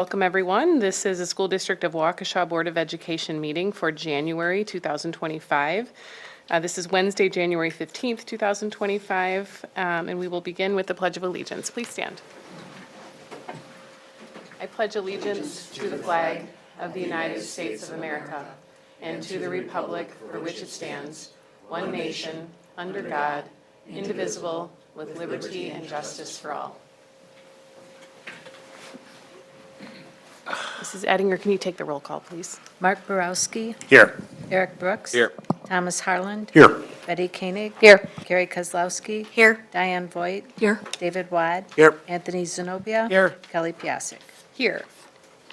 Welcome, everyone. This is the School District of Waukesha Board of Education meeting for January 2025. This is Wednesday, January 15th, 2025, and we will begin with the Pledge of Allegiance. Please stand. I pledge allegiance to the flag of the United States of America and to the republic for which it stands, one nation, under God, indivisible, with liberty and justice for all. Mrs. Ettinger, can you take the roll call, please? Mark Borowski. Here. Eric Brooks. Here. Thomas Harland. Here. Betty Koenig. Here. Gary Kozlowski. Here. Diane Voigt. Here. David Wad. Here. Anthony Zenobia. Here. Kelly Piasek. Here.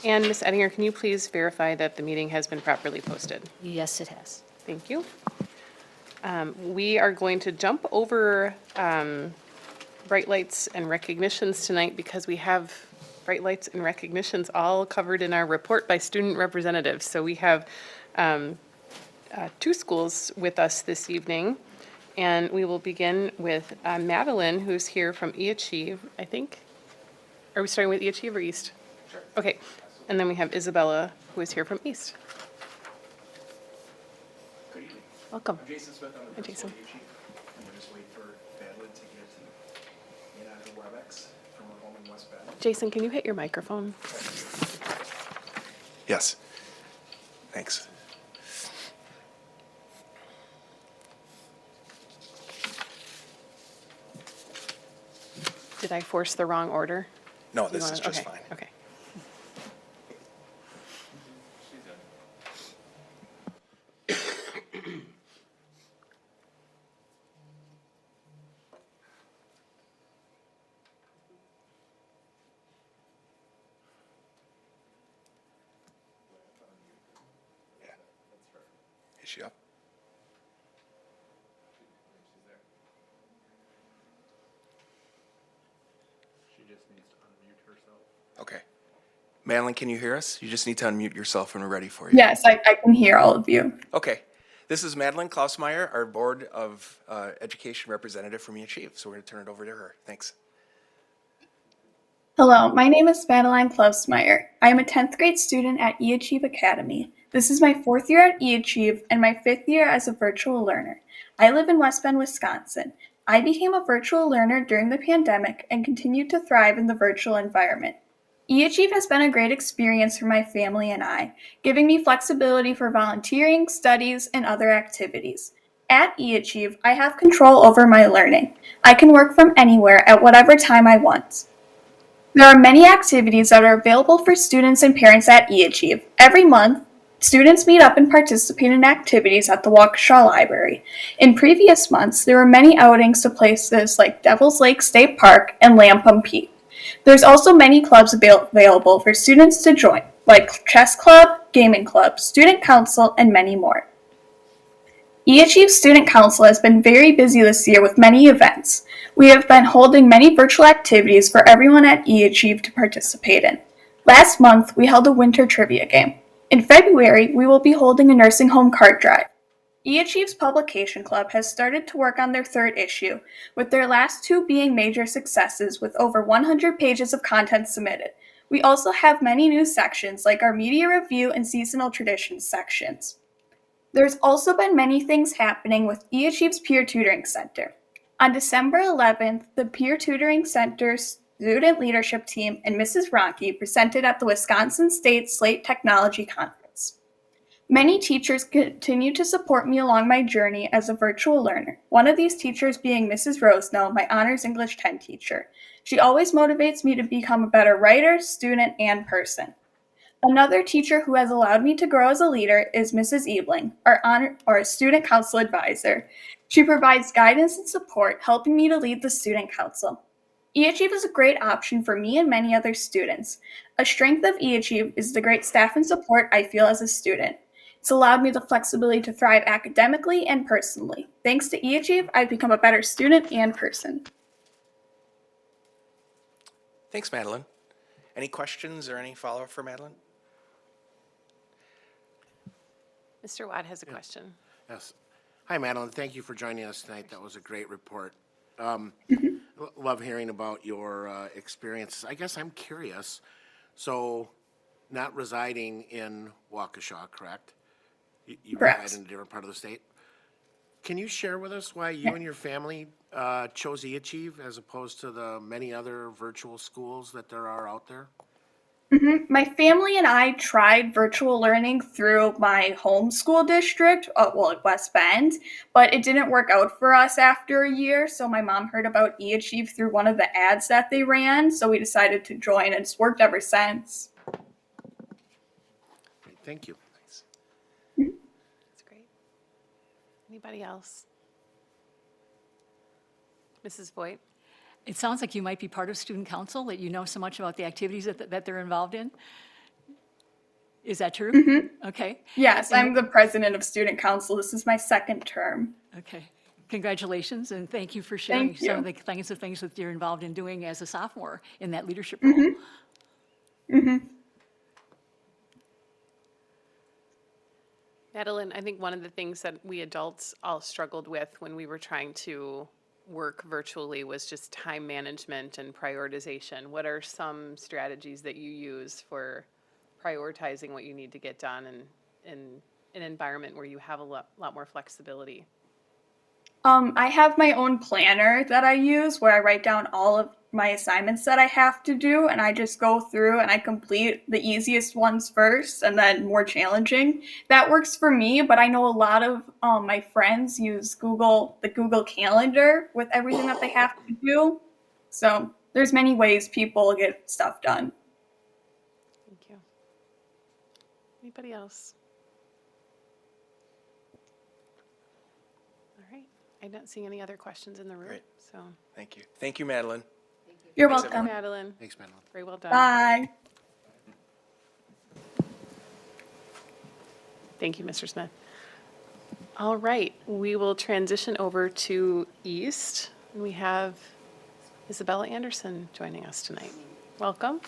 And Ms. Ettinger, can you please verify that the meeting has been properly posted? Yes, it has. Thank you. We are going to jump over bright lights and recognitions tonight because we have bright lights and recognitions all covered in our report by student representatives. So we have two schools with us this evening, and we will begin with Madeline, who's here from eAchieve, I think. Are we starting with eAchieve or East? Sure. Okay, and then we have Isabella, who is here from East. Good evening. Welcome. I'm Jason Smith. I'm the Hi, principal Jason. of Waukesha. And we'll just wait for Madeline to get in on the WebEx from her home in West Bend. Jason, can you hit your microphone? Yes. Thanks. Did I force the wrong order? No, You this wanna- is just okay, fine. Okay. Yeah. Is she up? She just needs to unmute herself. Okay. Madeline, can you hear us? You just need to unmute yourself when we're ready for you. Yes, I can hear all of you. Okay. This is Madeline Klausmeyer, our Board of Education representative from eAchieve. So we're going to turn it over to her. Thanks. Hello, my name is Madeline Klausmeyer. I am a 10th grade student at eAchieve Academy. This is my 4th year at eAchieve and my 5th year as a virtual learner. I live in West Bend, Wisconsin. I became a virtual learner during the pandemic and continued to thrive in the virtual environment. eAchieve has been a great experience for my family and I, giving me flexibility for volunteering, studies, and other activities. At eAchieve, I have control over my learning. I can work from anywhere at whatever time I want. There are many activities that are available for students and parents at eAchieve. Every month, students meet up and participate in activities at the Waukesha Library. In previous months, there were many outings to places like Devil's Lake State Park and Lampum Peak. There's also many clubs available for students to join, like Chess Club, Gaming Club, Student Council, and many more. eAchieve Student Council has been very busy this year with many events. We have been holding many virtual activities for everyone at eAchieve to participate in. Last month, we held a winter trivia game. In February, we will be holding a nursing home cart drive. eAchieve's Publication Club has started to work on their 3rd issue, with their last 2 being major successes with over 100 pages of content submitted. We also have many new sections like our media review and seasonal traditions sections. There's also been many things happening with eAchieve's Peer Tutoring Center. On December 11th, the Peer Tutoring Center's student leadership team and Mrs. Ronke presented at the Wisconsin State Slate Technology Conference. Many teachers continue to support me along my journey as a virtual learner, one of these teachers being Mrs. Rosenow, my Honors English 10 teacher. She always motivates me to become a better writer, student, and person. Another teacher who has allowed me to grow as a leader is Mrs. Ebling, our student council advisor. She provides guidance and support, helping me to lead the student council. eAchieve is a great option for me and many other students. A strength of eAchieve is the great staff and support I feel as a student. It's allowed me the flexibility to thrive academically and personally. Thanks to eAchieve, I've become a better student and person. Thanks, Madeline. Any questions or any follow-up for Madeline? Mr. Watt has a question. Yes. Hi, Madeline. Thank you for joining us tonight. That was a great report. Love hearing about your experiences. I guess I'm curious. So not residing in Waukesha, correct? You Correct. reside in a different part of the state. Can you share with us why you and your family chose eAchieve as opposed to the many other virtual schools that there are out there? My family and I tried virtual learning through my home school district, at West Bend, but it didn't work out for us after a year. So my mom heard about eAchieve through one of the ads that they ran. So we decided to join, and it's worked ever since. Great, thank you. That's great. Anybody else? Mrs. Voigt? It sounds like you might be part of student council, that you know so much about the activities that they're involved in. Is that true? Okay, Yes, I'm the president of student council. This is my second term. okay. Congratulations, and thank you for sharing Thank some of you. the kinds of things that you're involved in doing as a sophomore in that leadership role. Madeline, I think one of the things that we adults all struggled with when we were trying to work virtually was just time management and prioritization. What are some strategies that you use for prioritizing what you need to get done in an environment where you have a lot more flexibility? I have my own planner that I use where I write down all of my assignments that I have to do, and I just go through and I complete the easiest ones first and then more challenging. That works for me, but I know a lot of my friends use the Google Calendar with everything that they have to do. So there's many ways people get stuff done. Thank you. Anybody else? All right. I'm not seeing any other questions in the room, Great. so. Thank you. Thank you, Madeline. You're Thanks, welcome. Madeline, Thanks, Madeline. very well done. Bye. Thank you, Mr. Smith. All right, we will transition over to East. We have Isabella Anderson joining us tonight. Welcome.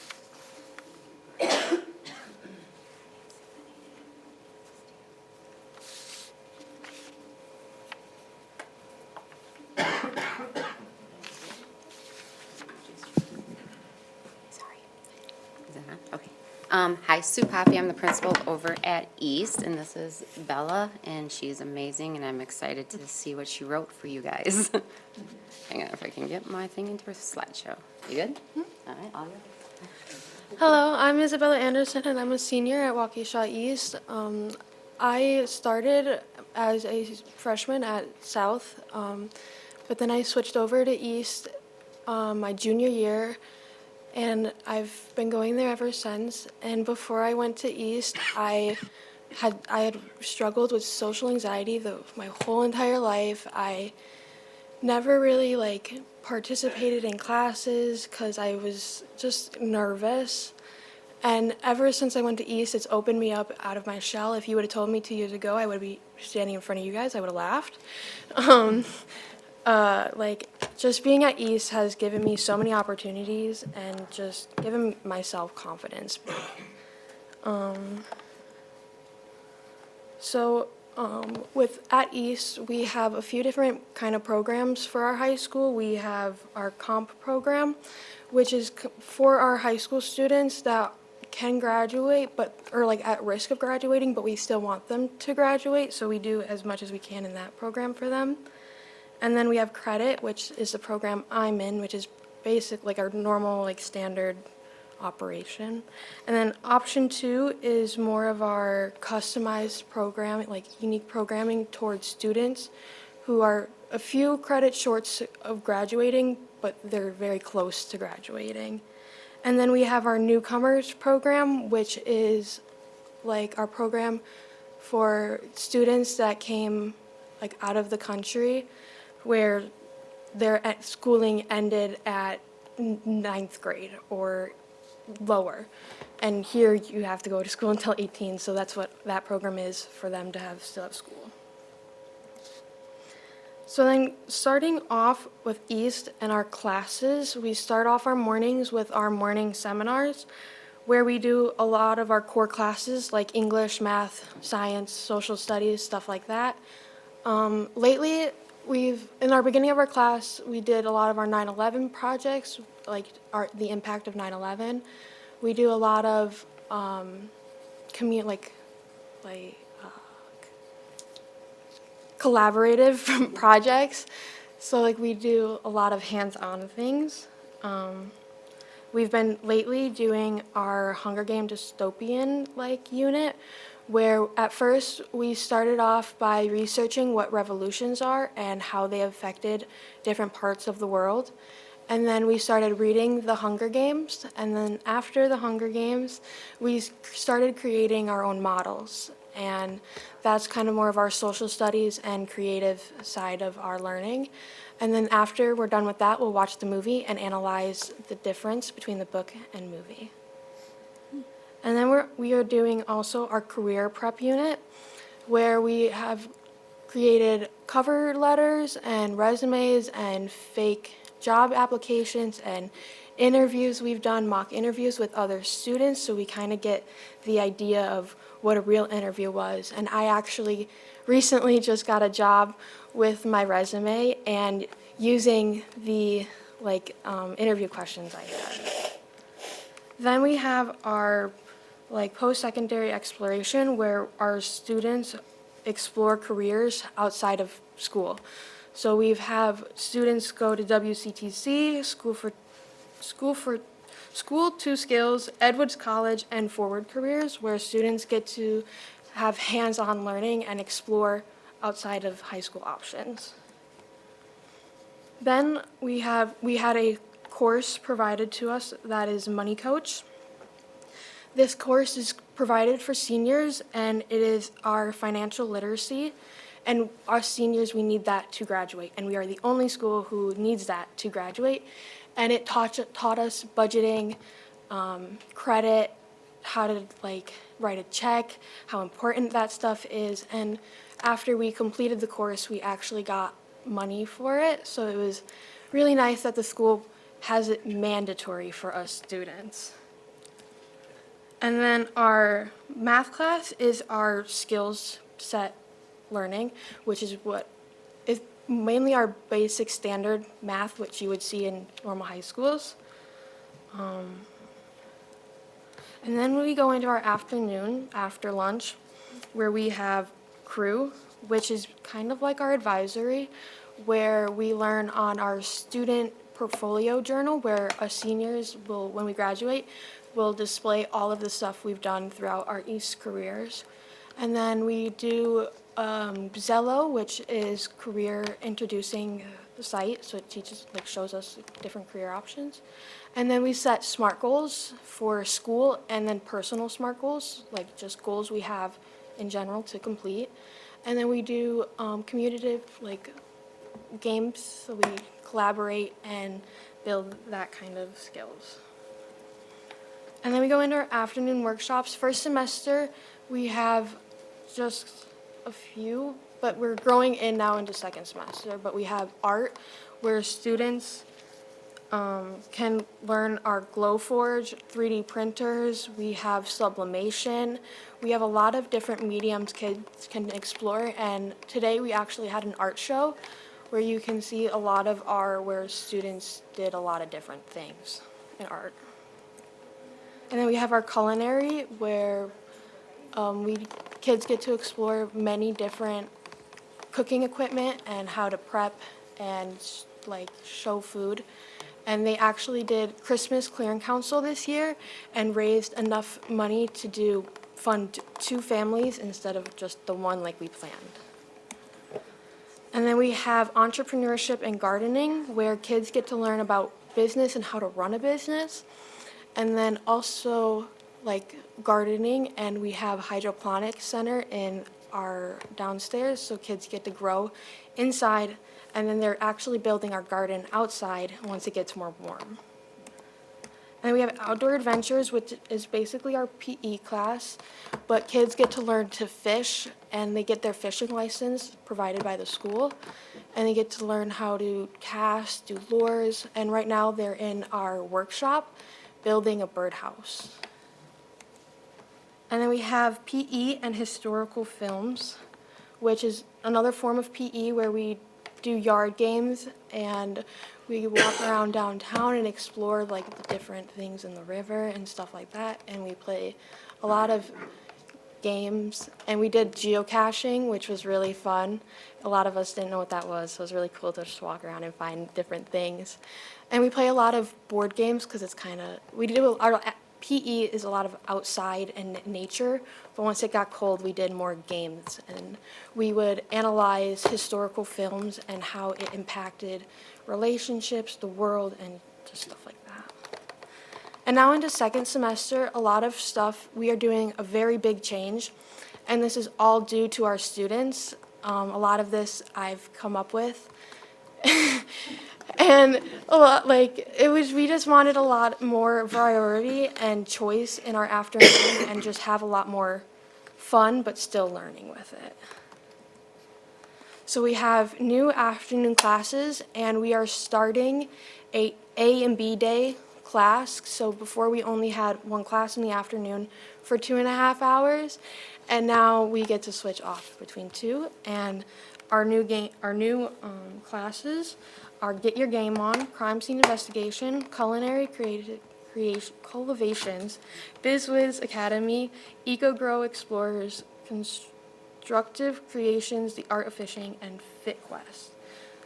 Sorry. Is that on? Okay. Hi, Sue Poppy. I'm the principal over at East, and this is Bella, and she's amazing, and I'm excited to see what she wrote for you guys. Hang on, if I can get my thing into a slideshow. You good? All right, all yours. Hello, I'm Isabella Anderson, and I'm a senior at Waukesha East. I started as a freshman at South, but then I switched over to East my junior year, and I've been going there ever since. And before I went to East, I had struggled with social anxiety my whole entire life. I never really participated in classes because I was just nervous. And ever since I went to East, it's opened me up out of my shell. If you would have told me 2 years ago I would be standing in front of you guys, I would have laughed. Just being at East has given me so many opportunities and just given myself confidence. At East, we have a few different kind of programs for our high school. We have our comp program, which is for our high school students that can graduate, or at risk of graduating, but we still want them to graduate, so we do as much as we can in that program for them. And then we have credit, which is the program I'm in, which is basic, our normal, standard operation. And then option 2 is more of our customized program, unique programming towards students who are a few credits short of graduating, but they're very close to graduating. And then we have our newcomers program, which is our program for students that came out of the country, where their schooling ended at 9th grade or lower. And here you have to go to school until 18, so that's what that program is for them to still have school. So then starting off with East and our classes, we start off our mornings with our morning seminars, where we do a lot of our core classes like English, math, science, social studies, stuff like that. Lately, in our beginning of our class, we did a lot of our 9/11 projects, the impact of 9/11. We do a lot of like collaborative projects. So like we do a lot of hands-on things. We've been lately doing our Hunger Game dystopian like unit, where at first we started off by researching what revolutions are and how they affected different parts of the world. And then we started reading the Hunger Games, and then after the Hunger Games, we started creating our own models. And that's kind of more of our social studies and creative side of our learning. And then after we're done with that, we'll watch the movie and analyze the difference between the book and movie. And then we are doing also our career prep unit, where we have created cover letters and resumes and fake job applications and interviews. We've done mock interviews with other students, so we kind of get the idea of what a real interview was. And I actually recently just got a job with my resume and using the interview questions I had. Then we have our post-secondary exploration, where our students explore careers outside of school. So we have students go to WCTC, School 2 Skills, Edwards College, and Forward Careers, where students get to have hands-on learning and explore outside of high school options. Then we had a course provided to us that is Money Coach. This course is provided for seniors, and it is our financial literacy. And our seniors, we need that to graduate, and we are the only school who needs that to graduate. And it taught us budgeting, credit, how to write a check, how important that stuff is. And after we completed the course, we actually got money for it. So it was really nice that the school has it mandatory for us students. And then our math class is our skills set learning, which is what is mainly our basic standard math, which you would see in normal high schools. And then we go into our afternoon, after lunch, where we have crew, which is kind of like our advisory, where we learn on our student portfolio journal, where our seniors will, when we graduate, will display all of the stuff we've done throughout our East careers. And then we do Zello, which is career introducing the site, so it teaches, shows us different career options. And then we set SMART goals for school, and then personal SMART goals, just goals we have in general to complete. And then we do commutative games, so we collaborate and build that kind of skills. And then we go into our afternoon workshops. First semester, we have just a few, but we're growing in now into second semester. But we have art, where students can learn our Glowforge, 3D printers. We have sublimation. We have a lot of different mediums kids can explore. And today we actually had an art show where you can see a lot of where students did a lot of different things in art. And then we have our culinary, where kids get to explore many different cooking equipment and how to prep and show food. And they actually did Christmas Clearing Council this year and raised enough money to fund 2 families instead of just the one we planned. And then we have entrepreneurship and gardening, where kids get to learn about business and how to run a business. And then also gardening, and we have hydroponic center in our downstairs, so kids get to grow inside, and then they're actually building our garden outside once it gets more warm. And we have outdoor adventures, which is basically our PE class, but kids get to learn to fish, and they get their fishing license provided by the school, and they get to learn how to cast, do lures, and right now they're in our workshop building a birdhouse. And then we have PE and historical films, which is another form of PE where we do yard games, and We walk around downtown and explore like the different things in the river and stuff like that. And we play a lot of games, and we did geocaching, which was really fun. A lot of us didn't know what that was, so it was really cool to just walk around and find different things. And we play a lot of board games because it's kind of, our PE is a lot of outside and nature, but once it got cold, we did more games, and we would analyze historical films and how it impacted relationships, the world, and just stuff like that. And now into second semester, a lot of stuff, we are doing a very big change, and this is all due to our students. A lot of this I've come up with. And a lot, like, we just wanted a lot more variety and choice in our afternoon and just have a lot more fun, but still learning with it. So we have new afternoon classes, and we are starting a and B day class. So before we only had one class in the afternoon for 2.5 hours, and now we get to switch off between two. And our new classes are Get Your Game On, Crime Scene Investigation, Culinary Cultivations, BizWiz Academy, EcoGrow Explorers, Constructive Creations, The Art of Fishing, and FitQuest.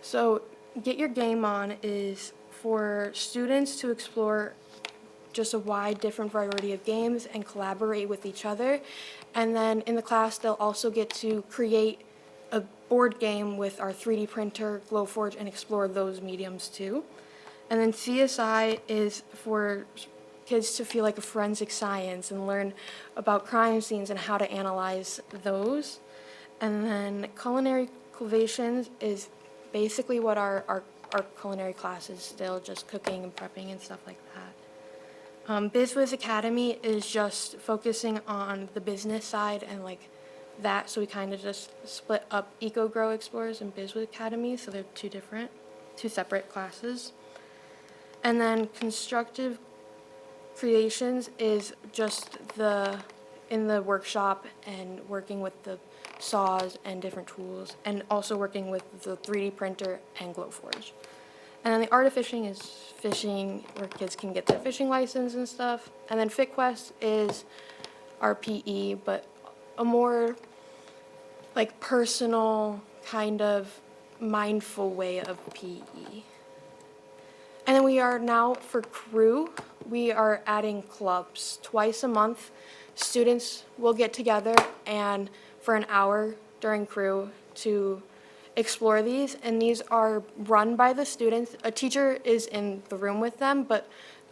So Get Your Game On is for students to explore just a wide, different variety of games and collaborate with each other. And then in the class, they'll also get to create a board game with our 3D printer, Glowforge, and explore those mediums too. And then CSI is for kids to feel like a forensic science and learn about crime scenes and how to analyze those. And then Culinary Cultivations is basically what our culinary class is still, just cooking and prepping and stuff like that. BizWiz Academy is just focusing on the business side and like that, so we kind of just split up EcoGrow Explorers and BizWiz Academy, so they're two separate classes. And then Constructive Creations is just in the workshop and working with the saws and different tools, and also working with the 3D printer and Glowforge. And then the Art of Fishing is fishing where kids can get their fishing license and stuff. And then FitQuest is our PE, but a more like personal, kind of mindful way of PE. And then we are now, for crew, we are adding clubs. Twice a month, students will get together and for an hour during crew to explore these, and these are run by the students. A teacher is in the room with them, but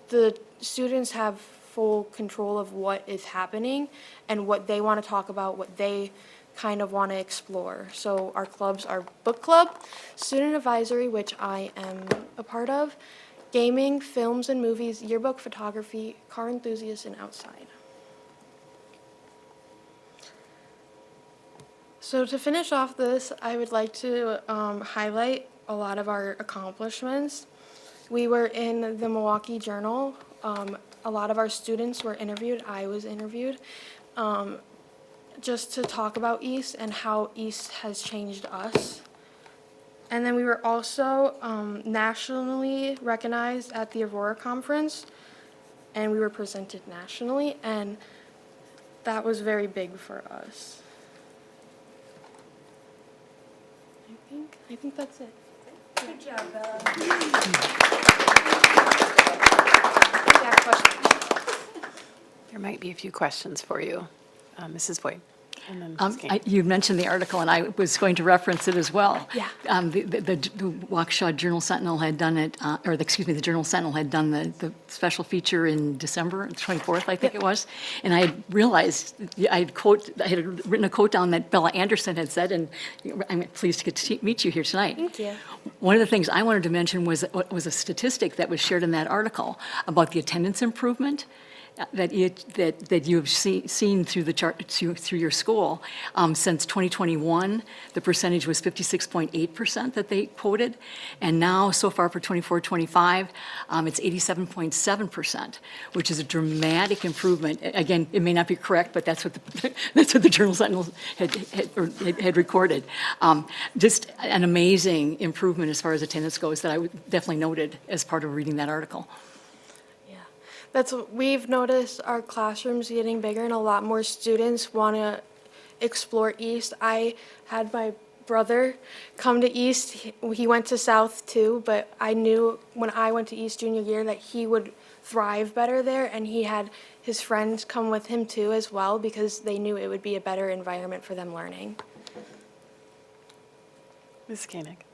the students have full control of what is happening and what they want to talk about, what they kind of want to explore. So our clubs are book club, student advisory, which I am a part of, gaming, films and movies, yearbook photography, car enthusiasts, and outside. So to finish off this, I would like to highlight a lot of our accomplishments. We were in the Milwaukee Journal. A lot of our students were interviewed. I was interviewed just to talk about East and how East has changed us. And then we were also nationally recognized at the Aurora Conference, and we were presented nationally, and that was very big for us. I think that's it. Good job, Bella. Yeah, questions? There might be a few questions for you, Mrs. Voigt. And then Ms. Kane. You mentioned the article, and I was going to reference it as well. Yeah. The Waukesha Journal Sentinel had done it, the Journal Sentinel had done the special feature in December, 24th, I think it was. And I had realized, I had written a quote down that Bella Anderson had said, and I'm pleased to get to meet you here tonight. Thank you. One of the things I wanted to mention was a statistic that was shared in that article about the attendance improvement. that you have seen through the chart, through your school. Since 2021, the percentage was 56.8% that they quoted, and now, so far for 24-25, it's 87.7%, which is a dramatic improvement. Again, it may not be correct, but that's what the Journal Sentinel had recorded. Just an amazing improvement as far as attendance goes that I definitely noted as part of reading that article. We've noticed our classrooms getting bigger and a lot more students want to explore East. I had my brother come to East. He went to South too, but I knew when I went to East junior year that he would thrive better there, and he had his friends come with him too as well because they knew it would be a better environment for them learning. Ms. Koenig.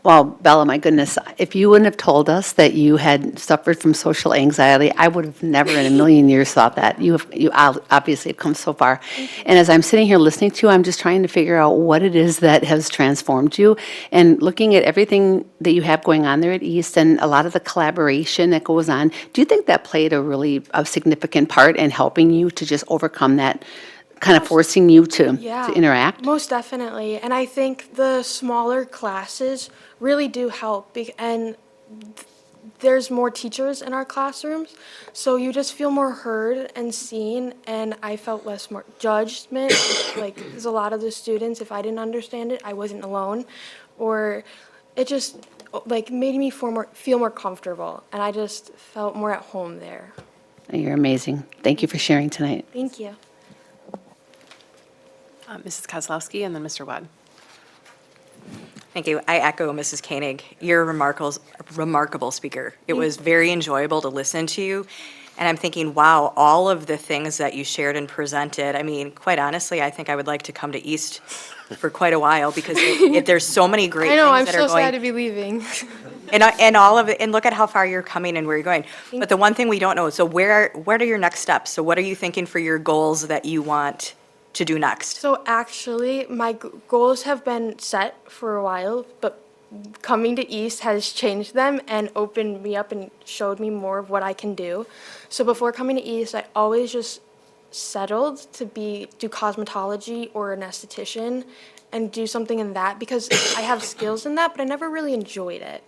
Well, Bella, my goodness, if you wouldn't have told us that you had suffered from social anxiety, I would have never in a million years thought that. You obviously have come so far. And as I'm sitting here listening to you, I'm just trying to figure out what it is that has transformed you. And looking at everything that you have going on there at East and a lot of the collaboration that goes on, do you think that played a significant part in helping you to just overcome that, kind of forcing you to interact? Most definitely. And I think the smaller classes really do help. And there's more teachers in our classrooms, so you just feel more heard and seen, and I felt less more judgment. Like, there's a lot of the students, if I didn't understand it, I wasn't alone. Or it just made me feel more comfortable, and I just felt more at home there. You're amazing. Thank you for sharing tonight. Thank you. Mrs. Kozlowski and then Mr. Wad. Thank you. I echo Mrs. Koenig. You're a remarkable speaker. It was very enjoyable to listen to you. And I'm thinking, wow, all of the things that you shared and presented. I mean, quite honestly, I think I would like to come to East for quite a while because there's so many great things I know, that I'm are so going. sad to be leaving. And all of it, and look at how far you're coming and where you're going. But the one thing we don't know, so what are your next steps? So what are you thinking for your goals that you want to do next? So actually, my goals have been set for a while, but coming to East has changed them and opened me up and showed me more of what I can do. So before coming to East, I always just settled to do cosmetology or an esthetician and do something in that because I have skills in that, but I never really enjoyed it.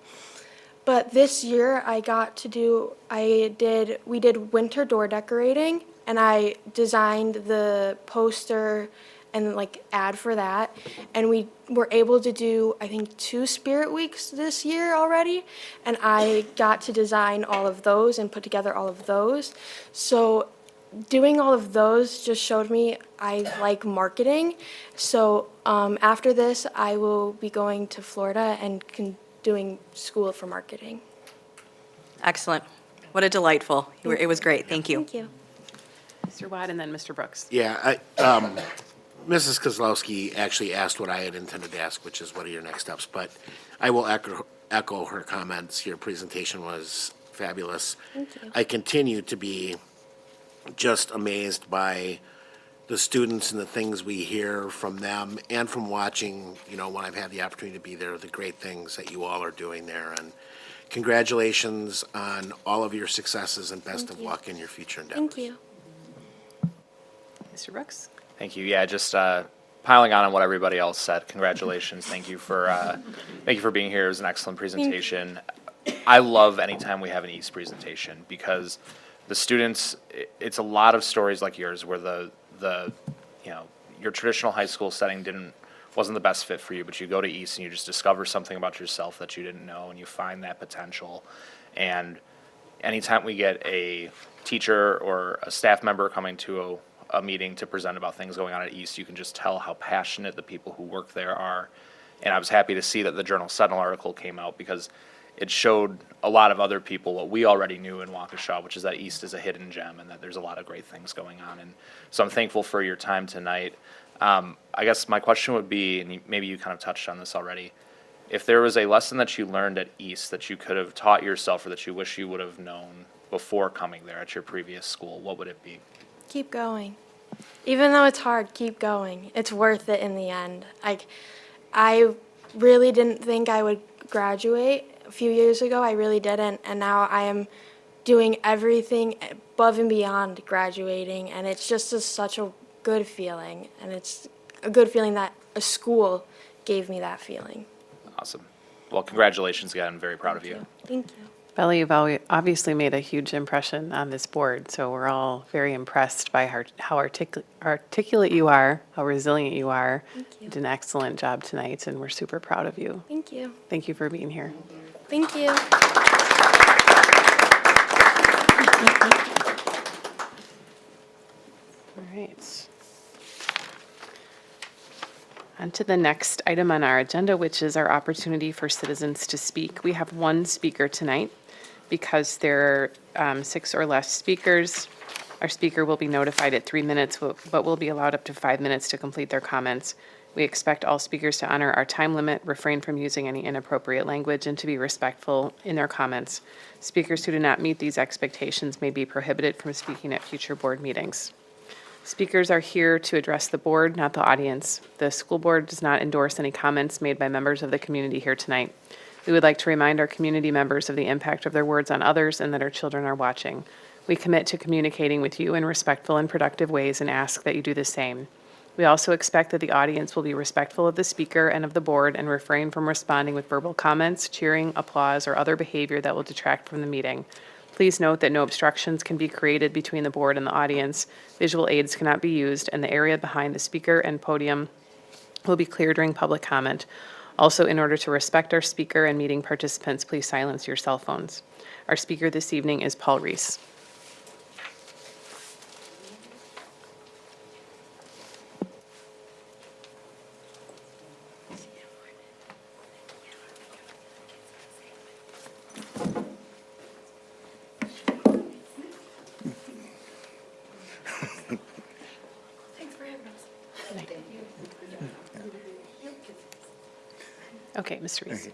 But this year we did winter door decorating, and I designed the poster and ad for that. And we were able to do, I think, 2 Spirit Weeks this year already. And I got to design all of those and put together all of those. So doing all of those just showed me I like marketing. So after this, I will be going to Florida and doing school for marketing. Excellent. What a delightful. It was great. Thank you. Thank you. Mr. Wad and then Mr. Brooks. Yeah, Mrs. Kozlowski actually asked what I had intended to ask, which is what are your next steps? But I will echo her comments. Your presentation was fabulous. Thank you. I continue to be just amazed by the students and the things we hear from them and from watching, when I've had the opportunity to be there, the great things that you all are doing there. And congratulations on all of your successes and best of luck in your future endeavors. Thank you. Mr. Brooks. Thank you. Yeah, just piling on what everybody else said. Congratulations. Thank you for being here. It was an excellent presentation. I love anytime we have an East presentation because the students, it's a lot of stories like yours where your traditional high school setting wasn't the best fit for you, but you go to East and you just discover something about yourself that you didn't know and you find that potential. And anytime we get a teacher or a staff member coming to a meeting to present about things going on at East, you can just tell how passionate the people who work there are. And I was happy to see that the Journal Sentinel article came out because it showed a lot of other people what we already knew in Waukesha, which is that East is a hidden gem and that there's a lot of great things going on. And so I'm thankful for your time tonight. I guess my question would be, and maybe you kind of touched on this already, if there was a lesson that you learned at East that you could have taught yourself or that you wish you would have known before coming there at your previous school, what would it be? Keep going. Even though it's hard, keep going. It's worth it in the end. I really didn't think I would graduate a few years ago. I really didn't. And now I am doing everything above and beyond graduating, and it's just such a good feeling, and it's a good feeling that a school gave me that feeling. Awesome. Well, congratulations again. I'm very proud of you. Thank you. Bella, you've obviously made a huge impression on this board, so we're all very impressed by how articulate you are, how resilient you are. Thank you. You did an excellent job tonight, and we're super proud of you. Thank you. Thank you for being here. Thank you. All right. On to the next item on our agenda, which is our opportunity for citizens to speak. We have one speaker tonight. Because there are 6 or less speakers, our speaker will be notified at 3 minutes, but will be allowed up to 5 minutes to complete their comments. We expect all speakers to honor our time limit, refrain from using any inappropriate language, and to be respectful in their comments. Speakers who do not meet these expectations may be prohibited from speaking at future board meetings. Speakers are here to address the board, not the audience. The school board does not endorse any comments made by members of the community here tonight. We would like to remind our community members of the impact of their words on others and that our children are watching. We commit to communicating with you in respectful and productive ways and ask that you do the same. We also expect that the audience will be respectful of the speaker and of the board and refrain from responding with verbal comments, cheering, applause, or other behavior that will detract from the meeting. Please note that no obstructions can be created between the board and the audience. Visual aids cannot be used, and the area behind the speaker and podium will be clear during public comment. Also, in order to respect our speaker and meeting participants, please silence your cell phones. Our speaker this evening is Paul Reese. Thanks for having us. Okay, Mr. Reese.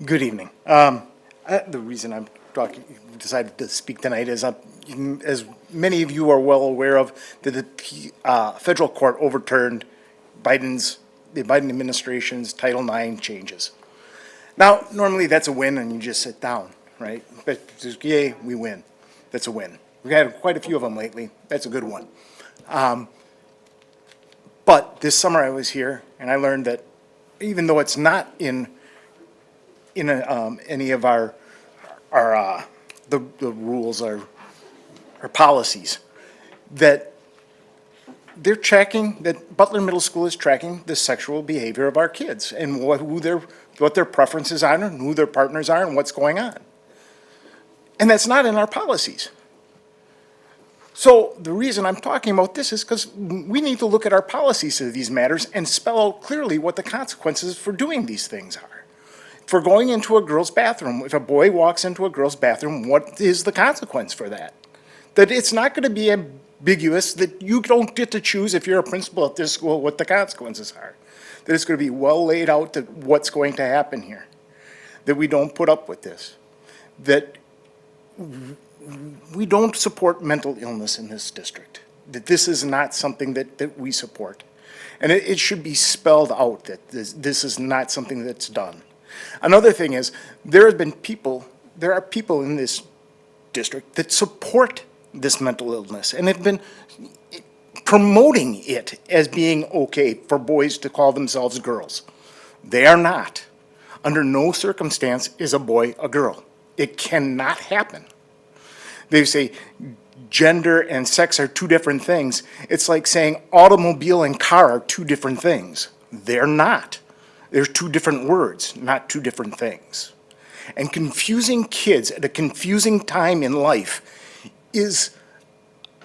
Good evening. The reason I'm decided to speak tonight is, as many of you are well aware of, that the federal court overturned the Biden administration's Title IX changes. Now, normally that's a win and you just sit down, right? But just, yay, we win. That's a win. We've had quite a few of them lately. That's a good one. But this summer I was here and I learned that even though it's not in any of our the rules, our policies, that they're tracking, that Butler Middle School is tracking the sexual behavior of our kids and what their preferences are and who their partners are and what's going on. And that's not in our policies. So the reason I'm talking about this is because we need to look at our policies to these matters and spell out clearly what the consequences for doing these things are. For going into a girl's bathroom, if a boy walks into a girl's bathroom, what is the consequence for that? That it's not going to be ambiguous, that you don't get to choose if you're a principal at this school what the consequences are. That it's going to be well laid out that what's going to happen here. That we don't put up with this. That we don't support mental illness in this district. That this is not something that we support. And it should be spelled out that this is not something that's done. Another thing is, there are people in this district that support this mental illness and have been promoting it as being okay for boys to call themselves girls. They are not. Under no circumstance is a boy a girl. It cannot happen. They say gender and sex are two different things. It's like saying automobile and car are two different things. They're not. They're two different words, not two different things. And confusing kids at a confusing time in life is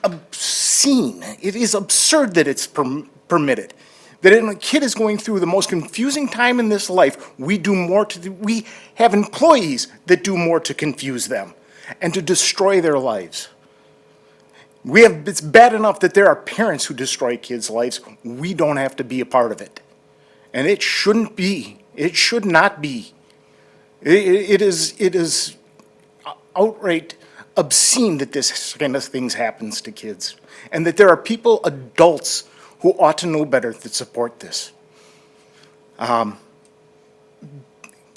obscene. It is absurd that it's permitted. That when a kid is going through the most confusing time in this life, we have employees that do more to confuse them and to destroy their lives. It's bad enough that there are parents who destroy kids' lives. We don't have to be a part of it. And it shouldn't be. It should not be. It is outright obscene that this kind of things happens to kids. And that there are people, adults, who ought to know better that support this. There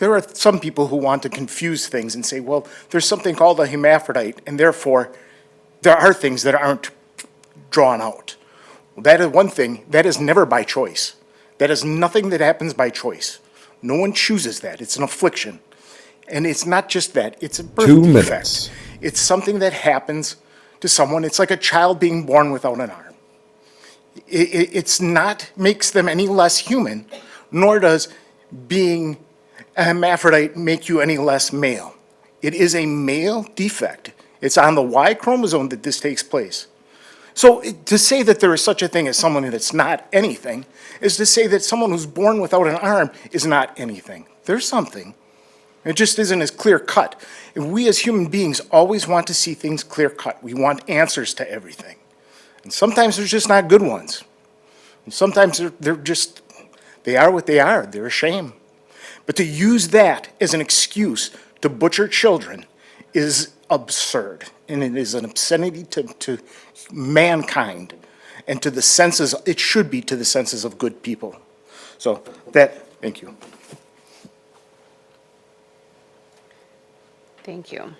there are some people who want to confuse things and say, well, there's something called a hermaphrodite, and therefore there are things that aren't drawn out. That is one thing, that is never by choice. That is nothing that happens by choice. No one chooses that. It's an affliction. And it's not just that, it's a birth 2 defect. minutes. It's something that happens to someone. It's like a child being born without an arm. It's not, makes them any less human, nor does being a hermaphrodite make you any less male. It is a male defect. It's on the Y chromosome that this takes place. So to say that there is such a thing as someone that's not anything is to say that someone who's born without an arm is not anything. There's something. It just isn't as clear cut. And we as human beings always want to see things clear cut. We want answers to everything. And sometimes there's just not good ones. And sometimes they're just, they are what they are. They're a shame. But to use that as an excuse to butcher children is absurd. And it is an obscenity to mankind and to the senses, it should be to the senses of good people. So thank you. Thank you.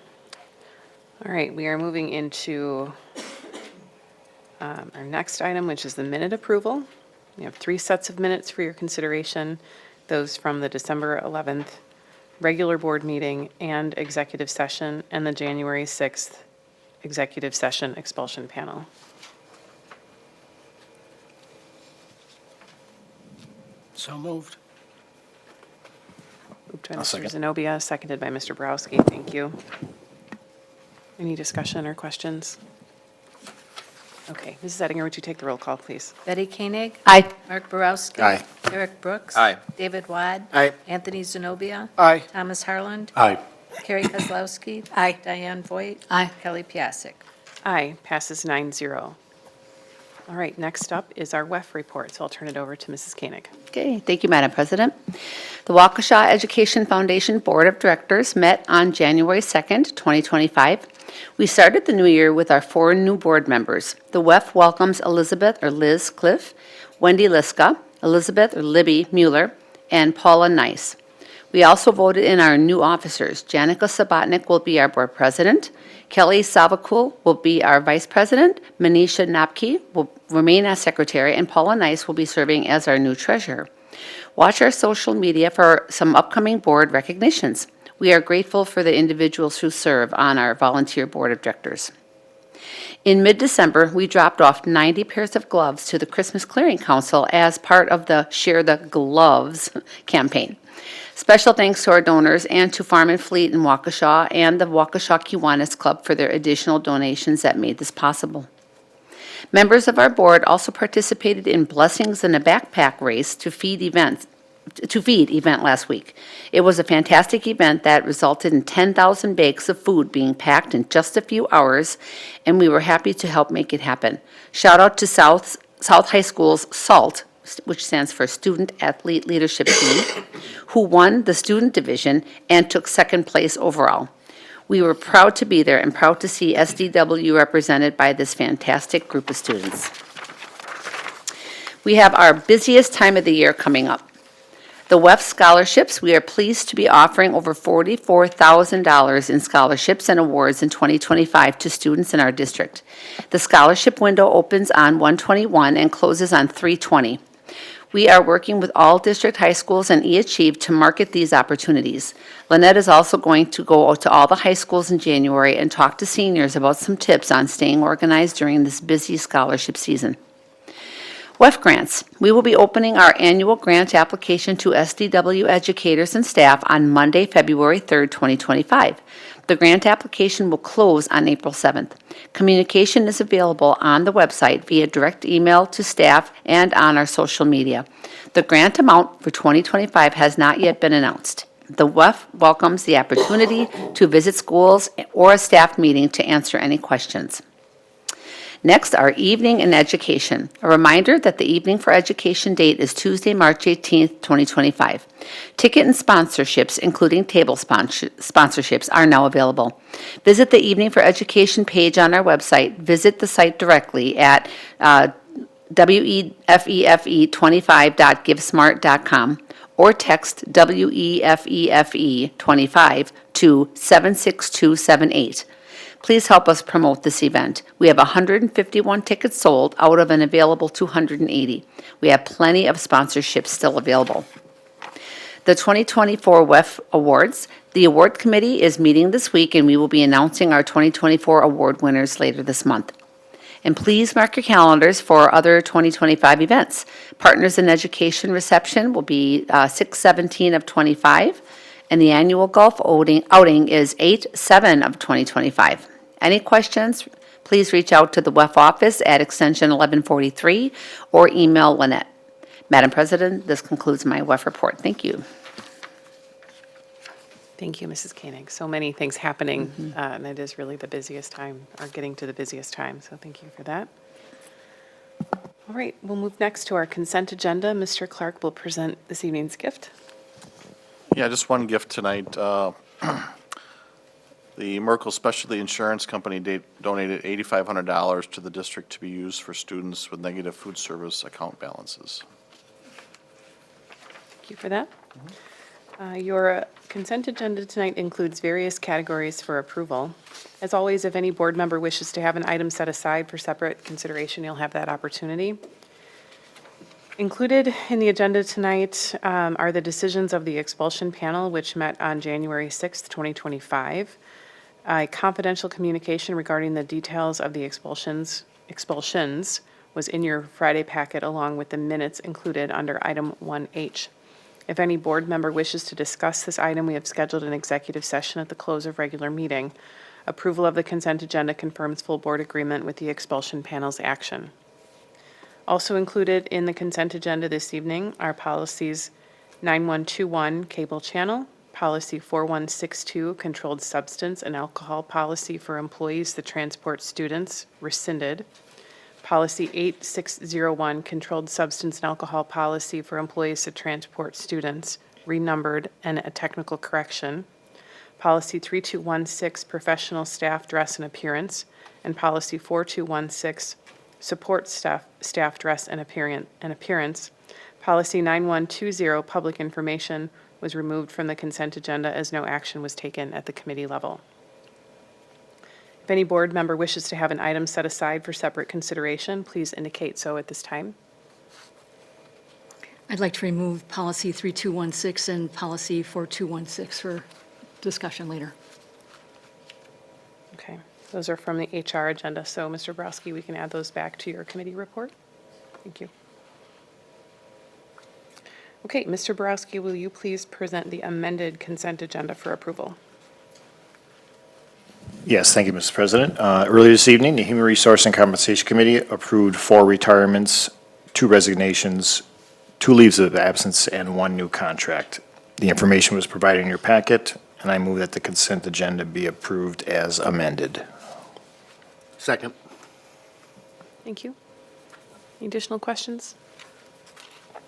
All right, we are moving into our next item, which is the minute approval. We have 3 sets of minutes for your consideration, those from the December 11th regular board meeting and executive session, and the January 6th executive session expulsion panel. So moved. Moved by I'll Mr. second. Zenobia, seconded by Mr. Borowski. Thank you. Any discussion or questions? Okay, Mrs. Ettinger, would you take the roll call, please? Betty Koenig? Aye. Mark Borowski? Aye. Eric Brooks? Aye. David Wad? Aye. Anthony Zenobia? Aye. Thomas Harland? Aye. Carrie Kozlowski? Aye. Diane Voigt? Aye. Kelly Piasek? Aye, passes 9-0. All right, next up is our WEF report, so I'll turn it over to Mrs. Koenig. Okay, thank you, Madam President. The Waukesha Education Foundation Board of Directors met on January 2nd, 2025. We started the new year with our 4 new board members. The WEF welcomes Elizabeth, or Liz Cliff, Wendy Liska, Elizabeth, or Libby Mueller, and Paula Nice. We also voted in our new officers. Janica Sabatnik will be our board president. Kelly Savakul will be our vice president. Manisha Napki will remain as secretary, and Paula Nice will be serving as our new treasurer. Watch our social media for some upcoming board recognitions. We are grateful for the individuals who serve on our volunteer board of directors. In mid-December, we dropped off 90 pairs of gloves to the Christmas Clearing Council as part of the Share the Gloves campaign. Special thanks to our donors and to Farm and Fleet in Waukesha and the Waukesha Kiwanis Club for their additional donations that made this possible. Members of our board also participated in Blessings in a Backpack race to feed event last week. It was a fantastic event that resulted in 10,000 bags of food being packed in just a few hours, and we were happy to help make it happen. Shout out to South High School's SALT, which stands for Student Athlete Leadership Team, who won the student division and took second place overall. We were proud to be there and proud to see SDW represented by this fantastic group of students. We have our busiest time of the year coming up. The WEF scholarships, we are pleased to be offering over $44,000 in scholarships and awards in 2025 to students in our district. The scholarship window opens on 1/21 and closes on 3/20. We are working with all district high schools and eAchieve to market these opportunities. Lynette is also going to go to all the high schools in January and talk to seniors about some tips on staying organized during this busy scholarship season. WEF grants. We will be opening our annual grant application to SDW educators and staff on Monday, February 3rd, 2025. The grant application will close on April 7th. Communication is available on the website via direct email to staff and on our social media. The grant amount for 2025 has not yet been announced. The WEF welcomes the opportunity to visit schools or a staff meeting to answer any questions. Next, our evening in education. A reminder that the Evening for Education date is Tuesday, March 18th, 2025. Ticket and sponsorships, including table sponsorships, are now available. Visit the Evening for Education page on our website. Visit the site directly at wefefe25.givesmart.com or text WEFEFE 25 to 76278. Please help us promote this event. We have 151 tickets sold out of an available 280. We have plenty of sponsorships still available. The 2024 WEF Awards. The award committee is meeting this week, and we will be announcing our 2024 award winners later this month. And please mark your calendars for other 2025 events. Partners in Education reception will be 6/17 of '25, and the annual golf outing is 8/7 of 2025. Any questions, please reach out to the WEF office at extension 1143 or email Lynette. Madam President, this concludes my WEF report. Thank you. Thank you, Mrs. Koenig. So many things happening, and it is really the busiest time, or getting to the busiest time, so thank you for that. All right, we'll move next to our consent agenda. Mr. Clark will present this evening's gift. Yeah, just one gift tonight. The Merkel Specialty Insurance Company donated $8,500 to the district to be used for students with negative food service account balances. Thank you for that. Your consent agenda tonight includes various categories for approval. As always, if any board member wishes to have an item set aside for separate consideration, you'll have that opportunity. Included in the agenda tonight are the decisions of the expulsion panel, which met on January 6th, 2025. A confidential communication regarding the details of the expulsions was in your Friday packet, along with the minutes included under item 1H. If any board member wishes to discuss this item, we have scheduled an executive session at the close of regular meeting. Approval of the consent agenda confirms full board agreement with the expulsion panel's action. Also included in the consent agenda this evening are policies 9121, cable channel, policy 4162, controlled substance and alcohol policy for employees that transport students, rescinded. Policy 8601, controlled substance and alcohol policy for employees that transport students, renumbered and a technical correction. Policy 3216, professional staff dress and appearance, and policy 4216, support staff dress and appearance. Policy 9120, public information, was removed from the consent agenda as no action was taken at the committee level. If any board member wishes to have an item set aside for separate consideration, please indicate so at this time. I'd like to remove policy 3216 and policy 4216 for discussion later. Okay, those are from the HR agenda, so Mr. Borowski, we can add those back to your committee report. Thank you. Okay, Mr. Borowski, will you please present the amended consent agenda for approval? Yes, thank you, Mr. President. Earlier this evening, the Human Resource and Compensation Committee approved 4 retirements, 2 resignations, 2 leaves of absence, and 1 new contract. The information was provided in your packet, and I move that the consent agenda be approved as amended. Second. Thank you. Any additional questions?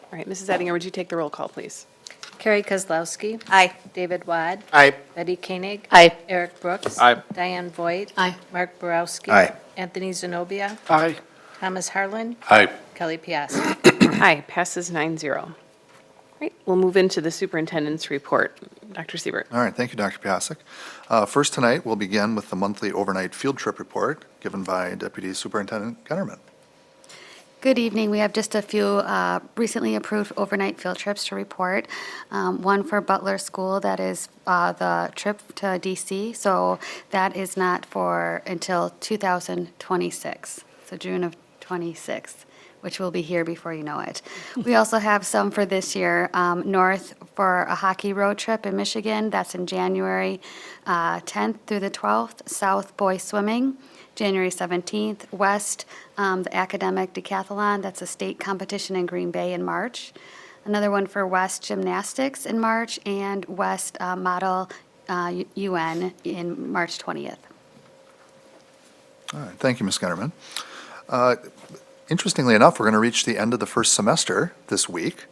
All right, Mrs. Ettinger, would you take the roll call, please? Carrie Kozlowski. Aye. David Wad. Aye. Betty Koenig. Aye. Eric Brooks. Aye. Diane Voigt. Aye. Mark Borowski. Aye. Anthony Zenobia. Aye. Thomas Harlan. Aye. Kelly Piasek. Aye, passes 9-0. All right, we'll move into the superintendent's report. Dr. Siebert. All right, thank you, Dr. Piasek. First tonight, we'll begin with the monthly overnight field trip report given by Deputy Superintendent Gunnerman. Good evening. We have just a few recently approved overnight field trips to report. One for Butler School, that is the trip to DC. So that is not for until 2026, so June of 26, which will be here before you know it. We also have some for this year. North for a hockey road trip in Michigan. That's in January 10th through the 12th. South boys swimming. January 17th, West, the academic decathlon, that's a state competition in Green Bay in March. Another one for West gymnastics in March, and West model UN in March 20th. All right, thank you, Ms. Gunnerman. Interestingly enough, we're going to reach the end of the first semester this week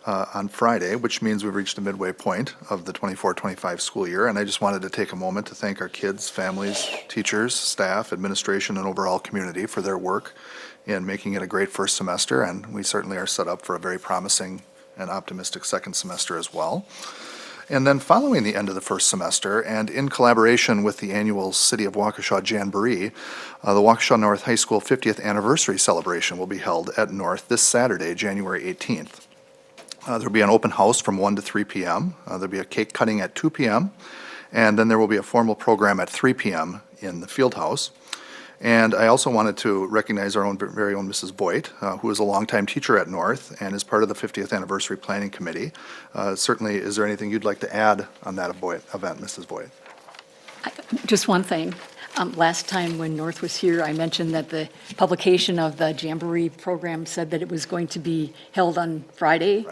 on Friday, which means we've reached the midway point of the 24-25 school year. And I just wanted to take a moment to thank our kids, families, teachers, staff, administration, and overall community for their work in making it a great first semester. And we certainly are set up for a very promising and optimistic second semester as well. And then following the end of the first semester, and in collaboration with the annual City of Waukesha Jamboree, the Waukesha North High School 50th anniversary celebration will be held at North this Saturday, January 18th. There'll be an open house from 1 to 3 p.m. There'll be a cake cutting at 2 p.m., and then there will be a formal program at 3 p.m. in the field house. And I also wanted to recognize our own very own Mrs. Boyd, who is a longtime teacher at North and is part of the 50th Anniversary Planning Committee. Certainly, is there anything you'd like to add on that event, Mrs. Boyd? Just one thing. Last time when North was here, I mentioned that the publication of the Jamboree program said that it was going to be held on Friday.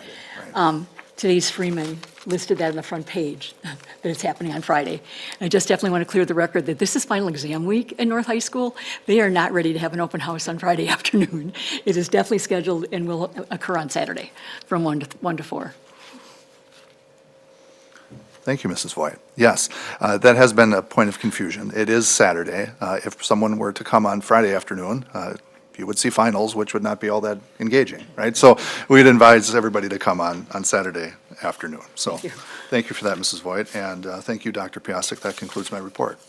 Today's Freeman listed that on the front page, that it's happening on Friday. I just definitely want to clear the record that this is final exam week at North High School. They are not ready to have an open house on Friday afternoon. It is definitely scheduled and will occur on Saturday from 1 to 4. Thank you, Mrs. Voigt. Yes, that has been a point of confusion. It is Saturday. If someone were to come on Friday afternoon, you would see finals, which would not be all that engaging, right? So we'd advise everybody to come on Saturday afternoon. So thank you for that, Mrs. Voigt, and thank you, Dr. Piasek. That concludes my report.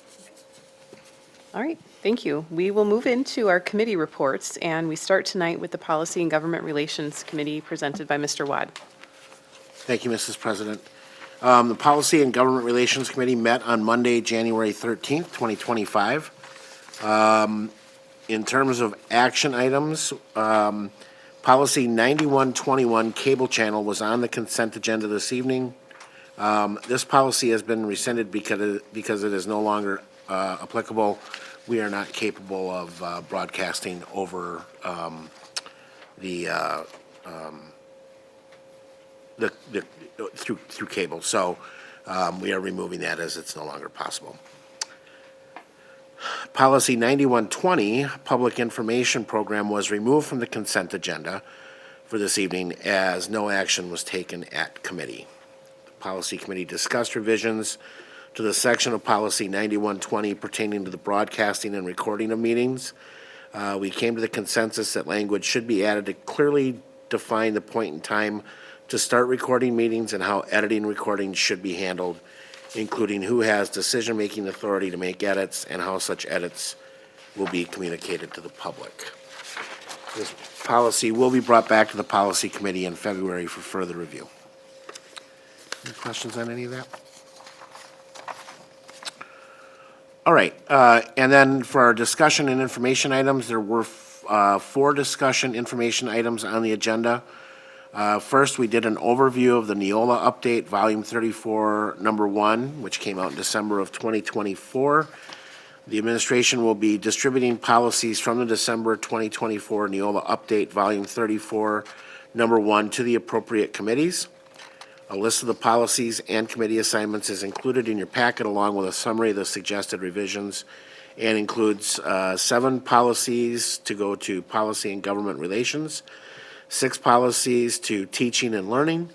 All right, thank you. We will move into our committee reports, and we start tonight with the Policy and Government Relations Committee presented by Mr. Wad. Thank you, Mrs. President. The Policy and Government Relations Committee met on Monday, January 13th, 2025. In terms of action items, Policy 9121 Cable Channel was on the consent agenda this evening. This policy has been rescinded because it is no longer applicable. We are not capable of broadcasting over through cable. So we are removing that as it's no longer possible. Policy 9120, Public Information Program, was removed from the consent agenda for this evening as no action was taken at committee. The Policy Committee discussed revisions to the section of Policy 9120 pertaining to the broadcasting and recording of meetings. We came to the consensus that language should be added to clearly define the point in time to start recording meetings and how editing recordings should be handled, including who has decision-making authority to make edits and how such edits will be communicated to the public. This policy will be brought back to the Policy Committee in February for further review. Any questions on any of that? All right, and then for our discussion and information items, there were 4 discussion information items on the agenda. First, we did an overview of the Neola Update, Volume 34, Number 1, which came out in December of 2024. The administration will be distributing policies from the December 2024 Neola Update, Volume 34, Number 1, to the appropriate committees. A list of the policies and committee assignments is included in your packet, along with a summary of the suggested revisions, and includes 7 policies to go to Policy and Government Relations, 6 policies to Teaching and Learning,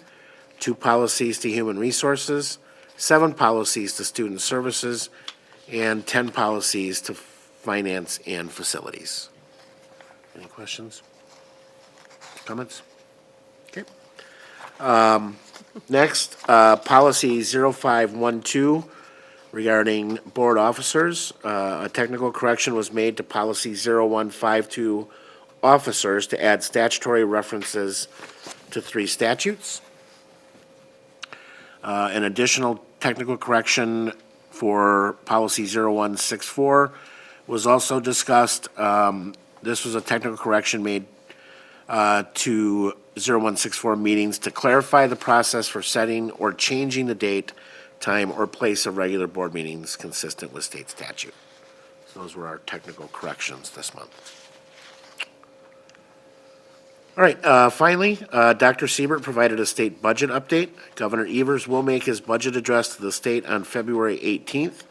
2 policies to Human Resources, 7 policies to Student Services, and 10 policies to Finance and Facilities. Any questions? Comments? Okay. Next, Policy 0512 regarding board officers. A technical correction was made to Policy 0152 officers to add statutory references to 3 statutes. An additional technical correction for Policy 0164 was also discussed. This was a technical correction made to 0164 meetings to clarify the process for setting or changing the date, time, or place of regular board meetings consistent with state statute. So those were our technical corrections this month. All right, finally, Dr. Siebert provided a state budget update. Governor Evers will make his budget address to the state on February 18th.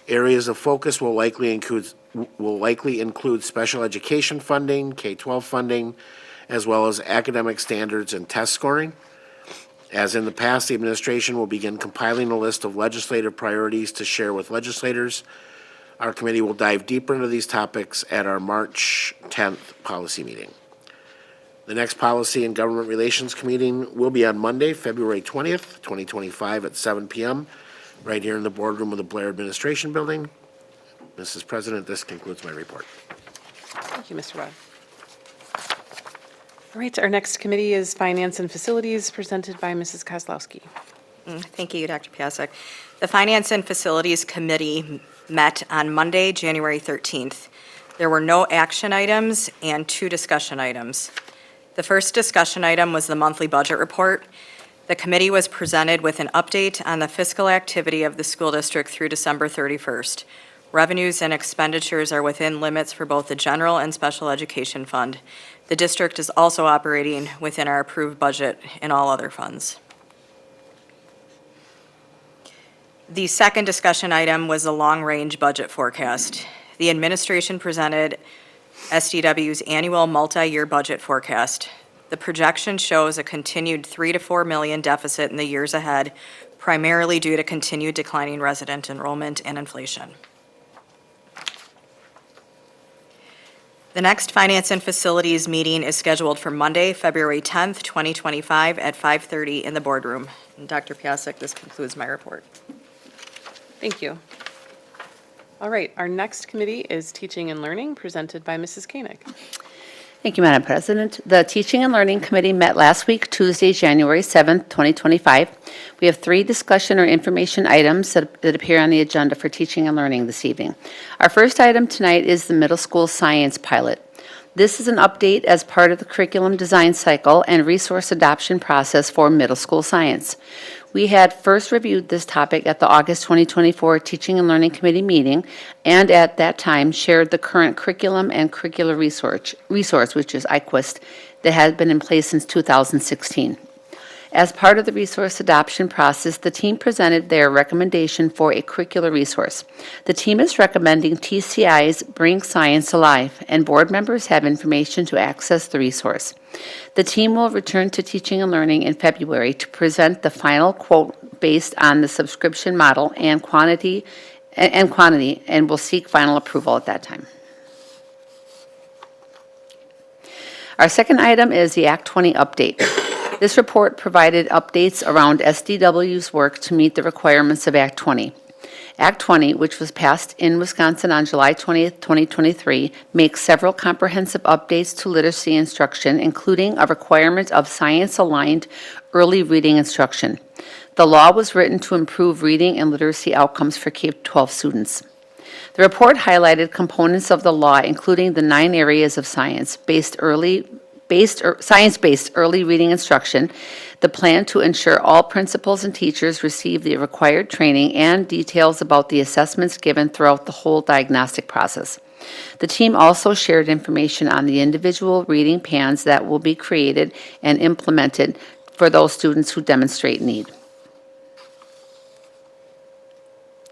Areas of focus will likely include special education funding, K-12 funding, as well as academic standards and test scoring. As in the past, the administration will begin compiling a list of legislative priorities to share with legislators. Our committee will dive deeper into these topics at our March 10th policy meeting. The next Policy and Government Relations meeting will be on Monday, February 20th, 2025 at 7 p.m. right here in the boardroom of the Blair Administration Building. Mrs. President, this concludes my report. Thank you, Mr. Webb. All right, our next committee is Finance and Facilities, presented by Mrs. Kozlowski. Thank you, Dr. Piasek. The Finance and Facilities Committee met on Monday, January 13th. There were no action items and 2 discussion items. The first discussion item was the monthly budget report. The committee was presented with an update on the fiscal activity of the school district through December 31st. Revenues and expenditures are within limits for both the general and special education fund. The district is also operating within our approved budget in all other funds. The second discussion item was the long-range budget forecast. The administration presented SDW's annual multi-year budget forecast. The projection shows a continued 3 to 4 million deficit in the years ahead, primarily due to continued declining resident enrollment and inflation. The next Finance and Facilities meeting is scheduled for Monday, February 10th, 2025 at 5:30 in the boardroom. And Dr. Piasek, this concludes my report. Thank you. All right, our next committee is Teaching and Learning, presented by Mrs. Koenig. Thank you, Madam President. The Teaching and Learning Committee met last week, Tuesday, January 7th, 2025. We have 3 discussion or information items that appear on the agenda for teaching and learning this evening. Our first item tonight is the middle school science pilot. This is an update as part of the curriculum design cycle and resource adoption process for middle school science. We had first reviewed this topic at the August 2024 Teaching and Learning Committee meeting, and at that time shared the current curriculum and curricular resource, which is IQUIST, that has been in place since 2016. As part of the resource adoption process, the team presented their recommendation for a curricular resource. The team is recommending TCI's Bring Science Alive, and board members have information to access the resource. The team will return to Teaching and Learning in February to present the final quote based on the subscription model and quantity, and will seek final approval at that time. Our second item is the Act 20 update. This report provided updates around SDW's work to meet the requirements of Act 20. Act 20, which was passed in Wisconsin on July 20th, 2023, makes several comprehensive updates to literacy instruction, including a requirement of science-aligned early reading instruction. The law was written to improve reading and literacy outcomes for K-12 students. The report highlighted components of the law, including the 9 areas of science-based early reading instruction, the plan to ensure all principals and teachers receive the required training, and details about the assessments given throughout the whole diagnostic process. The team also shared information on the individual reading plans that will be created and implemented for those students who demonstrate need.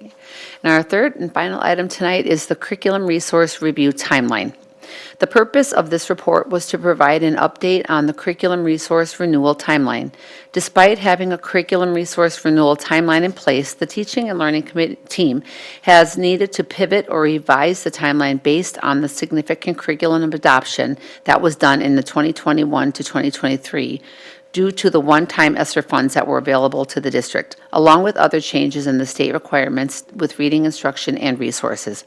And our third and final item tonight is the Curriculum Resource Review Timeline. The purpose of this report was to provide an update on the curriculum resource renewal timeline. Despite having a curriculum resource renewal timeline in place, the Teaching and Learning Committee team has needed to pivot or revise the timeline based on the significant curriculum adoption that was done in the 2021 to 2023 due to the one-time ESSER funds that were available to the district, along with other changes in the state requirements with reading instruction and resources.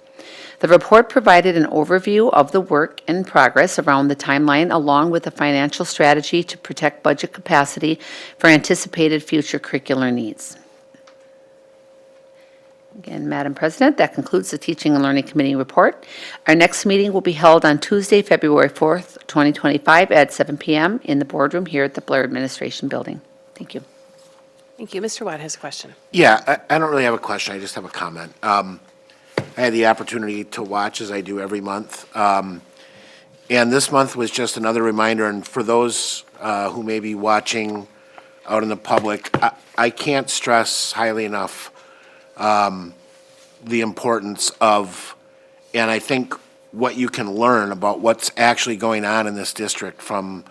The report provided an overview of the work in progress around the timeline, along with a financial strategy to protect budget capacity for anticipated future curricular needs. Again, Madam President, that concludes the Teaching and Learning Committee report. Our next meeting will be held on Tuesday, February 4th, 2025 at 7 p.m. in the boardroom here at the Blair Administration Building. Thank you. Thank you. Mr. Watt has a question. Yeah, I don't really have a question, I just have a comment. I had the opportunity to watch, as I do every month, and this month was just another reminder, and for those who may be watching out in the public, I can't stress highly enough the importance of, and I think what you can learn about what's actually going on in this district from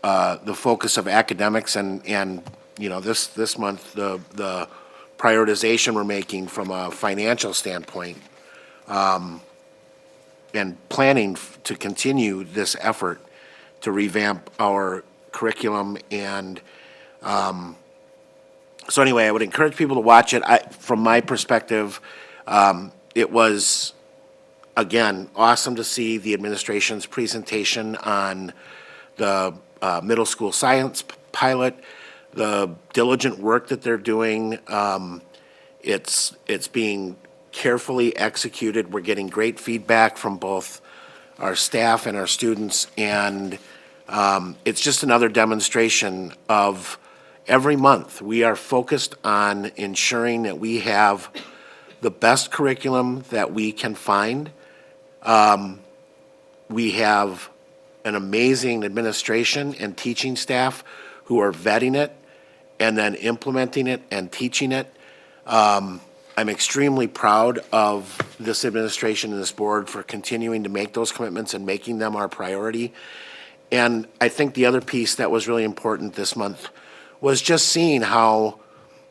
the focus of academics and you know, this month, the prioritization we're making from a financial standpoint, and planning to continue this effort to revamp our curriculum. And so anyway, I would encourage people to watch it. From my perspective, it was, again, awesome to see the administration's presentation on the middle school science pilot, the diligent work that they're doing. It's being carefully executed. We're getting great feedback from both our staff and our students, and it's just another demonstration of every month we are focused on ensuring that we have the best curriculum that we can find. We have an amazing administration and teaching staff who are vetting it and then implementing it and teaching it. I'm extremely proud of this administration and this board for continuing to make those commitments and making them our priority. And I think the other piece that was really important this month was just seeing how,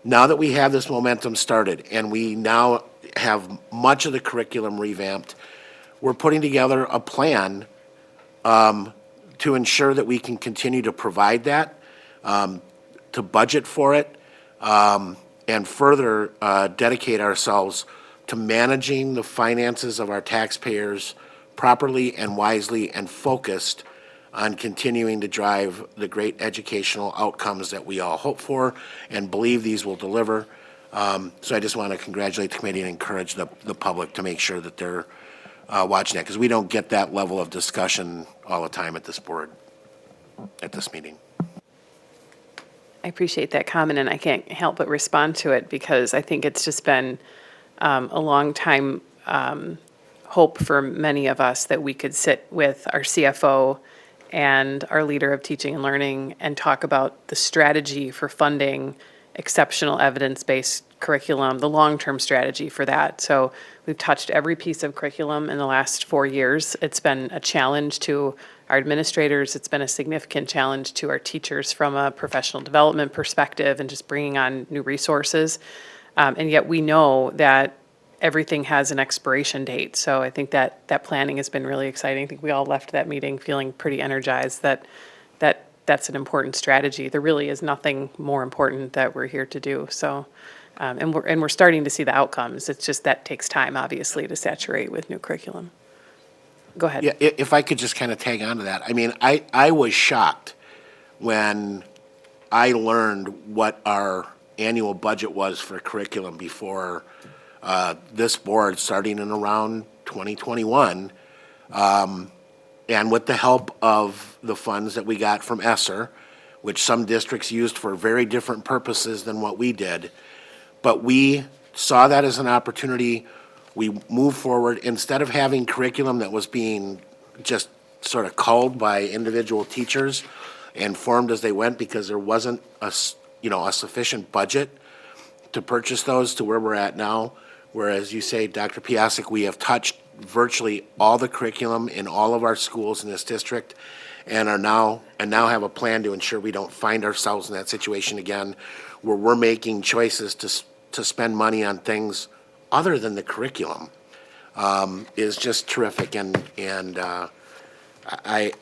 now that we have this momentum started and we now have much of the curriculum revamped, we're putting together a plan to ensure that we can continue to provide that, to budget for it, and further dedicate ourselves to managing the finances of our taxpayers properly and wisely and focused on continuing to drive the great educational outcomes that we all hope for and believe these will deliver. So I just want to congratulate the committee and encourage the public to make sure that they're watching that, because we don't get that level of discussion all the time at this board, at this meeting. I appreciate that comment, and I can't help but respond to it because I think it's just been a long time hope for many of us that we could sit with our CFO and our leader of teaching and learning and talk about the strategy for funding exceptional evidence-based curriculum, the long-term strategy for that. So we've touched every piece of curriculum in the last 4 years. It's been a challenge to our administrators. It's been a significant challenge to our teachers from a professional development perspective and just bringing on new resources. And yet we know that everything has an expiration date. So I think that planning has been really exciting. I think we all left that meeting feeling pretty energized that that's an important strategy. There really is nothing more important that we're here to do. So, and we're starting to see the outcomes. It's just that takes time, obviously, to saturate with new curriculum. Go ahead. Yeah, if I could just kind of tag on to that. I mean, I was shocked when I learned what our annual budget was for curriculum before this board, starting in around 2021. And with the help of the funds that we got from ESSER, which some districts used for very different purposes than what we did. But we saw that as an opportunity. We moved forward. Instead of having curriculum that was being just sort of culled by individual teachers and formed as they went because there wasn't a sufficient budget to purchase those to where we're at now. Whereas you say, Dr. Piasek, we have touched virtually all the curriculum in all of our schools in this district and now have a plan to ensure we don't find ourselves in that situation again, where we're making choices to spend money on things other than the curriculum, is just terrific. And I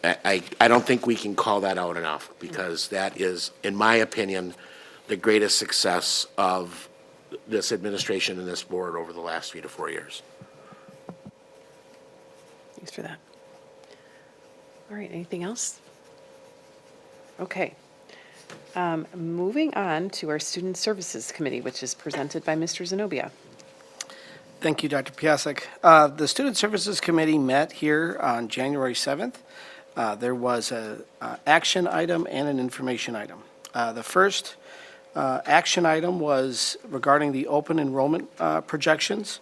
don't think we can call that out enough, because that is, in my opinion, the greatest success of this administration and this board over the last 3 to 4 years. Thanks for that. All right, anything else? Okay. Moving on to our Student Services Committee, which is presented by Mr. Zenobia. Thank you, Dr. Piasek. The Student Services Committee met here on January 7th. There was an action item and an information item. The first action item was regarding the open enrollment projections.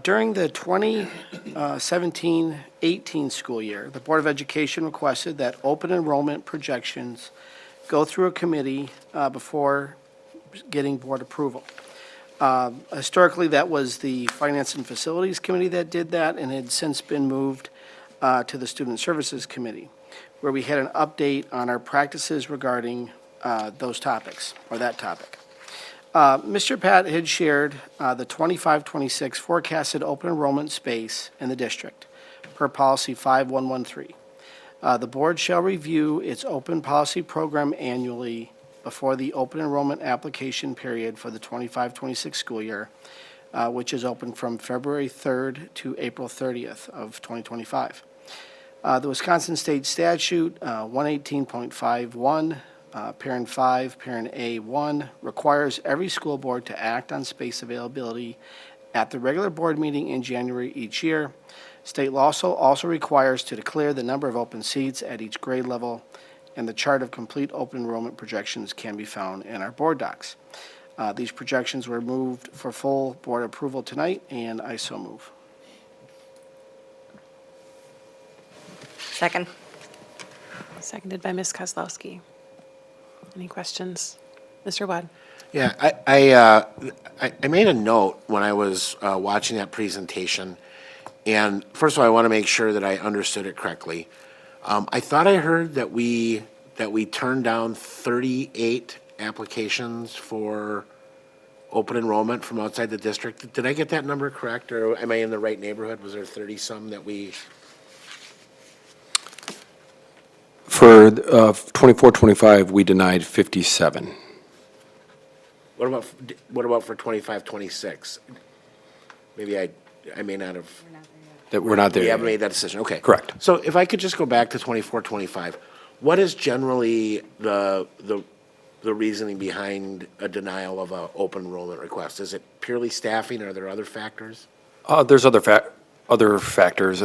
During the 2017-18 school year, the Board of Education requested that open enrollment projections go through a committee before getting board approval. Historically, that was the Finance and Facilities Committee that did that, and had since been moved to the Student Services Committee, where we had an update on our practices regarding those topics, or that topic. Mr. Pat had shared the 25-26 forecasted open enrollment space in the district per policy 5113. The board shall review its open policy program annually before the open enrollment application period for the 25-26 school year, which is open from February 3rd to April 30th of 2025. The Wisconsin State Statute 118.51, Parent 5, Parent A1, requires every school board to act on space availability at the regular board meeting in January each year. State law also requires to declare the number of open seats at each grade level, and the chart of complete open enrollment projections can be found in our board docs. These projections were moved for full board approval tonight, and I so move. Second. Seconded by Ms. Kozlowski. Any questions? Mr. Wad? Yeah, I made a note when I was watching that presentation, and first of all, I want to make sure that I understood it correctly. I thought I heard that we turned down 38 applications for open enrollment from outside the district. Did I get that number correct, or am I in the right neighborhood? Was there 30-some that we? For 24-25, we denied 57. What about for 25-26? Maybe I may not have. That we're not there We yet. haven't made that decision, okay. Correct. So if I could just go back to 24-25, what is generally the reasoning behind a denial of an open enrollment request? Is it purely staffing, or are there other factors? There's other factors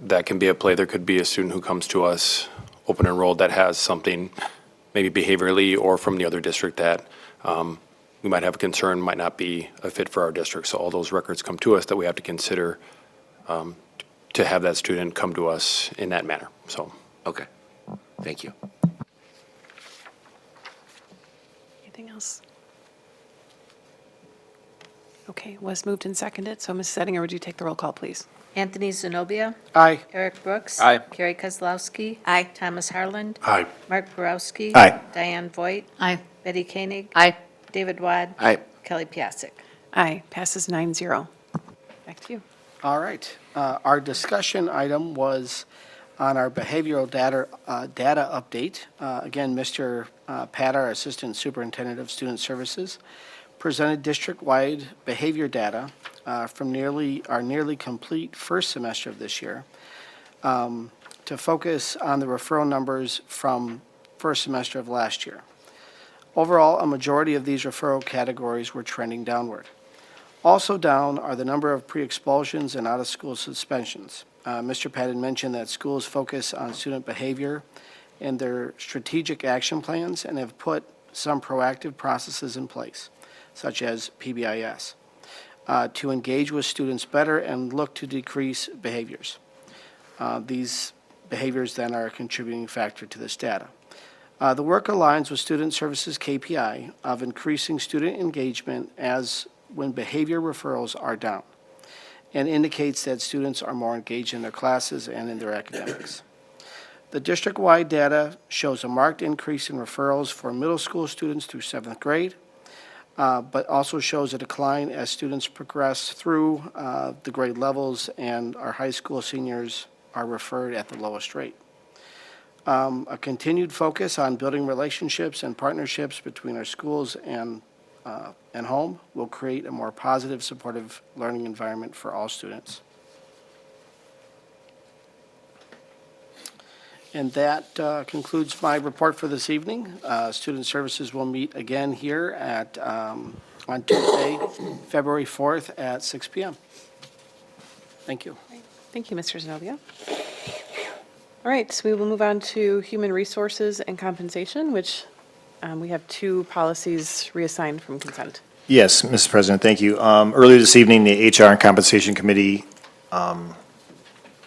that can be at play. There could be a student who comes to us open enrolled that has something, maybe behaviorally or from the other district that we might have a concern might not be a fit for our district. So all those records come to us that we have to consider to have that student come to us in that manner. So. Okay, thank you. Anything else? Okay, was moved and seconded. So Ms. Settinger, would you take the roll call, please? Anthony Zenobia. Aye. Eric Brooks. Aye. Carrie Kozlowski. Aye. Thomas Harland. Aye. Mark Borowski. Aye. Diane Voigt. Aye. Betty Koenig. Aye. David Wad. Aye. Kelly Piasek. Aye, passes 9-0. Back to you. All right. Our discussion item was on our behavioral data update. Again, Mr. Pat, our Assistant Superintendent of Student Services, presented district-wide behavior data from our nearly complete first semester of this year to focus on the referral numbers from first semester of last year. Overall, a majority of these referral categories were trending downward. Also down are the number of pre-expulsions and out-of-school suspensions. Mr. Patton mentioned that schools focus on student behavior and their strategic action plans and have put some proactive processes in place, such as PBIS, to engage with students better and look to decrease behaviors. These behaviors then are a contributing factor to this data. The work aligns with Student Services KPI of increasing student engagement as when behavior referrals are down, and indicates that students are more engaged in their classes and in their academics. The district-wide data shows a marked increase in referrals for middle school students through 7th grade, but also shows a decline as students progress through the grade levels and our high school seniors are referred at the lowest rate. A continued focus on building relationships and partnerships between our schools and home will create a more positive, supportive learning environment for all students. And that concludes my report for this evening. Student Services will meet again here on Tuesday, February 4th at 6 p.m. Thank you. Thank you, Mr. Zenobia. All right, so we will move on to Human Resources and Compensation, which we have two policies reassigned from consent. Yes, Mr. President, thank you. Earlier this evening, the HR and Compensation Committee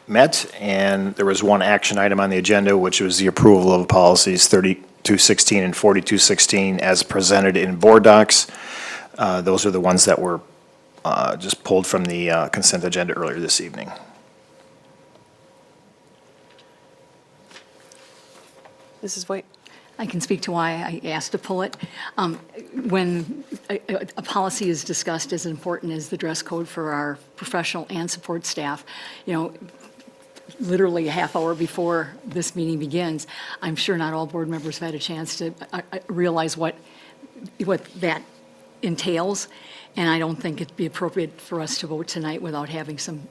met, and there was one action item on the agenda, which was the approval of policies 3216 and 4216 as presented in board docs. Those are the ones that were just pulled from the consent agenda earlier this evening. Mrs. Voigt. I can speak to why I asked to pull it. When a policy is discussed as important as the dress code for our professional and support staff, literally a half hour before this meeting begins. I'm sure not all board members have had a chance to realize what that entails, and I don't think it'd be appropriate for us to vote tonight without having some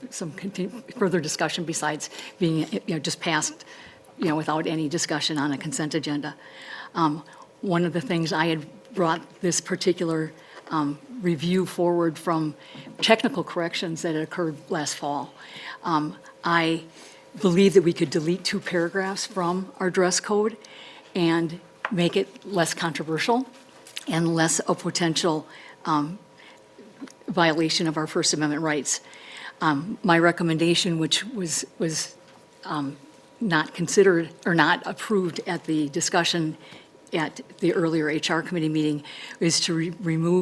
further discussion besides being, just passed, without any discussion on a consent agenda. One of the things I had brought this particular review forward from technical corrections that had occurred last fall. I believe that we could delete 2 paragraphs from our dress code and make it less controversial and less a potential violation of our First Amendment rights. My recommendation, which was not considered or not approved at the discussion at the earlier HR committee meeting, is to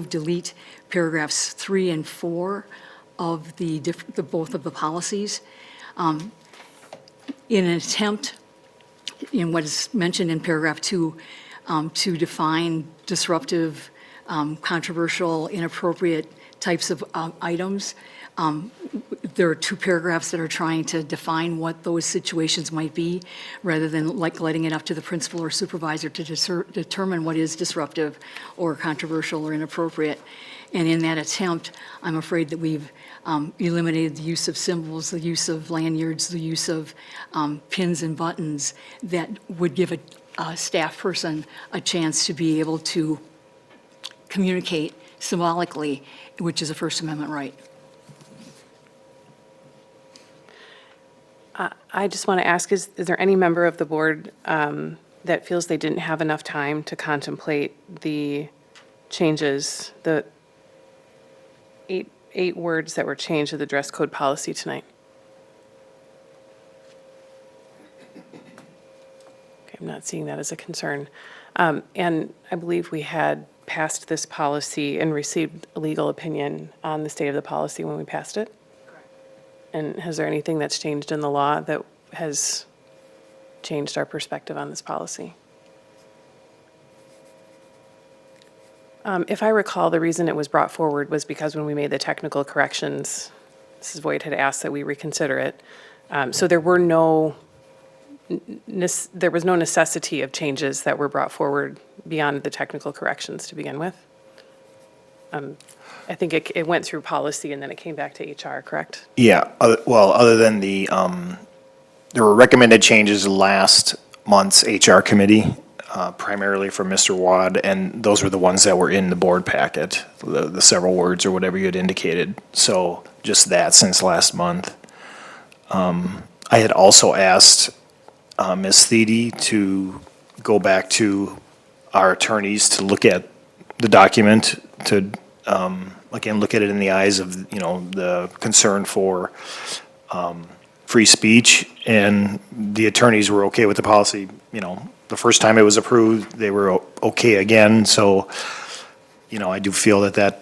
delete paragraphs 3 and 4 of both of the policies. In an attempt, in what is mentioned in paragraph 2, to define disruptive, controversial, inappropriate types of items. There are 2 paragraphs that are trying to define what those situations might be, rather than letting it up to the principal or supervisor to determine what is disruptive or controversial or inappropriate. And in that attempt, I'm afraid that we've eliminated the use of symbols, the use of lanyards, the use of pins and buttons that would give a staff person a chance to be able to communicate symbolically, which is a First Amendment right. I just want to ask, is there any member of the board that feels they didn't have enough time to contemplate the changes, the eight words that were changed to the dress code policy tonight? Okay, I'm not seeing that as a concern. And I believe we had passed this policy and received a legal opinion on the state of the policy when we passed it. And has there anything that's changed in the law that has changed our perspective on this policy? If I recall, the reason it was brought forward was because when we made the technical corrections, Mrs. Voigt had asked that we reconsider it. So there was no necessity of changes that were brought forward beyond the technical corrections to begin with. I think it went through policy and then it came back to HR, correct? Yeah, other than there were recommended changes last month's HR committee, primarily from Mr. Wad, and those were the ones that were in the board packet, the several words or whatever you had indicated. So just that since last month. I had also asked Ms. Thede to go back to our attorneys to look at the document, to again, look at it in the eyes of, the concern for free speech, and the attorneys were okay with the policy. The first time it was approved, they were okay again. So, I do feel that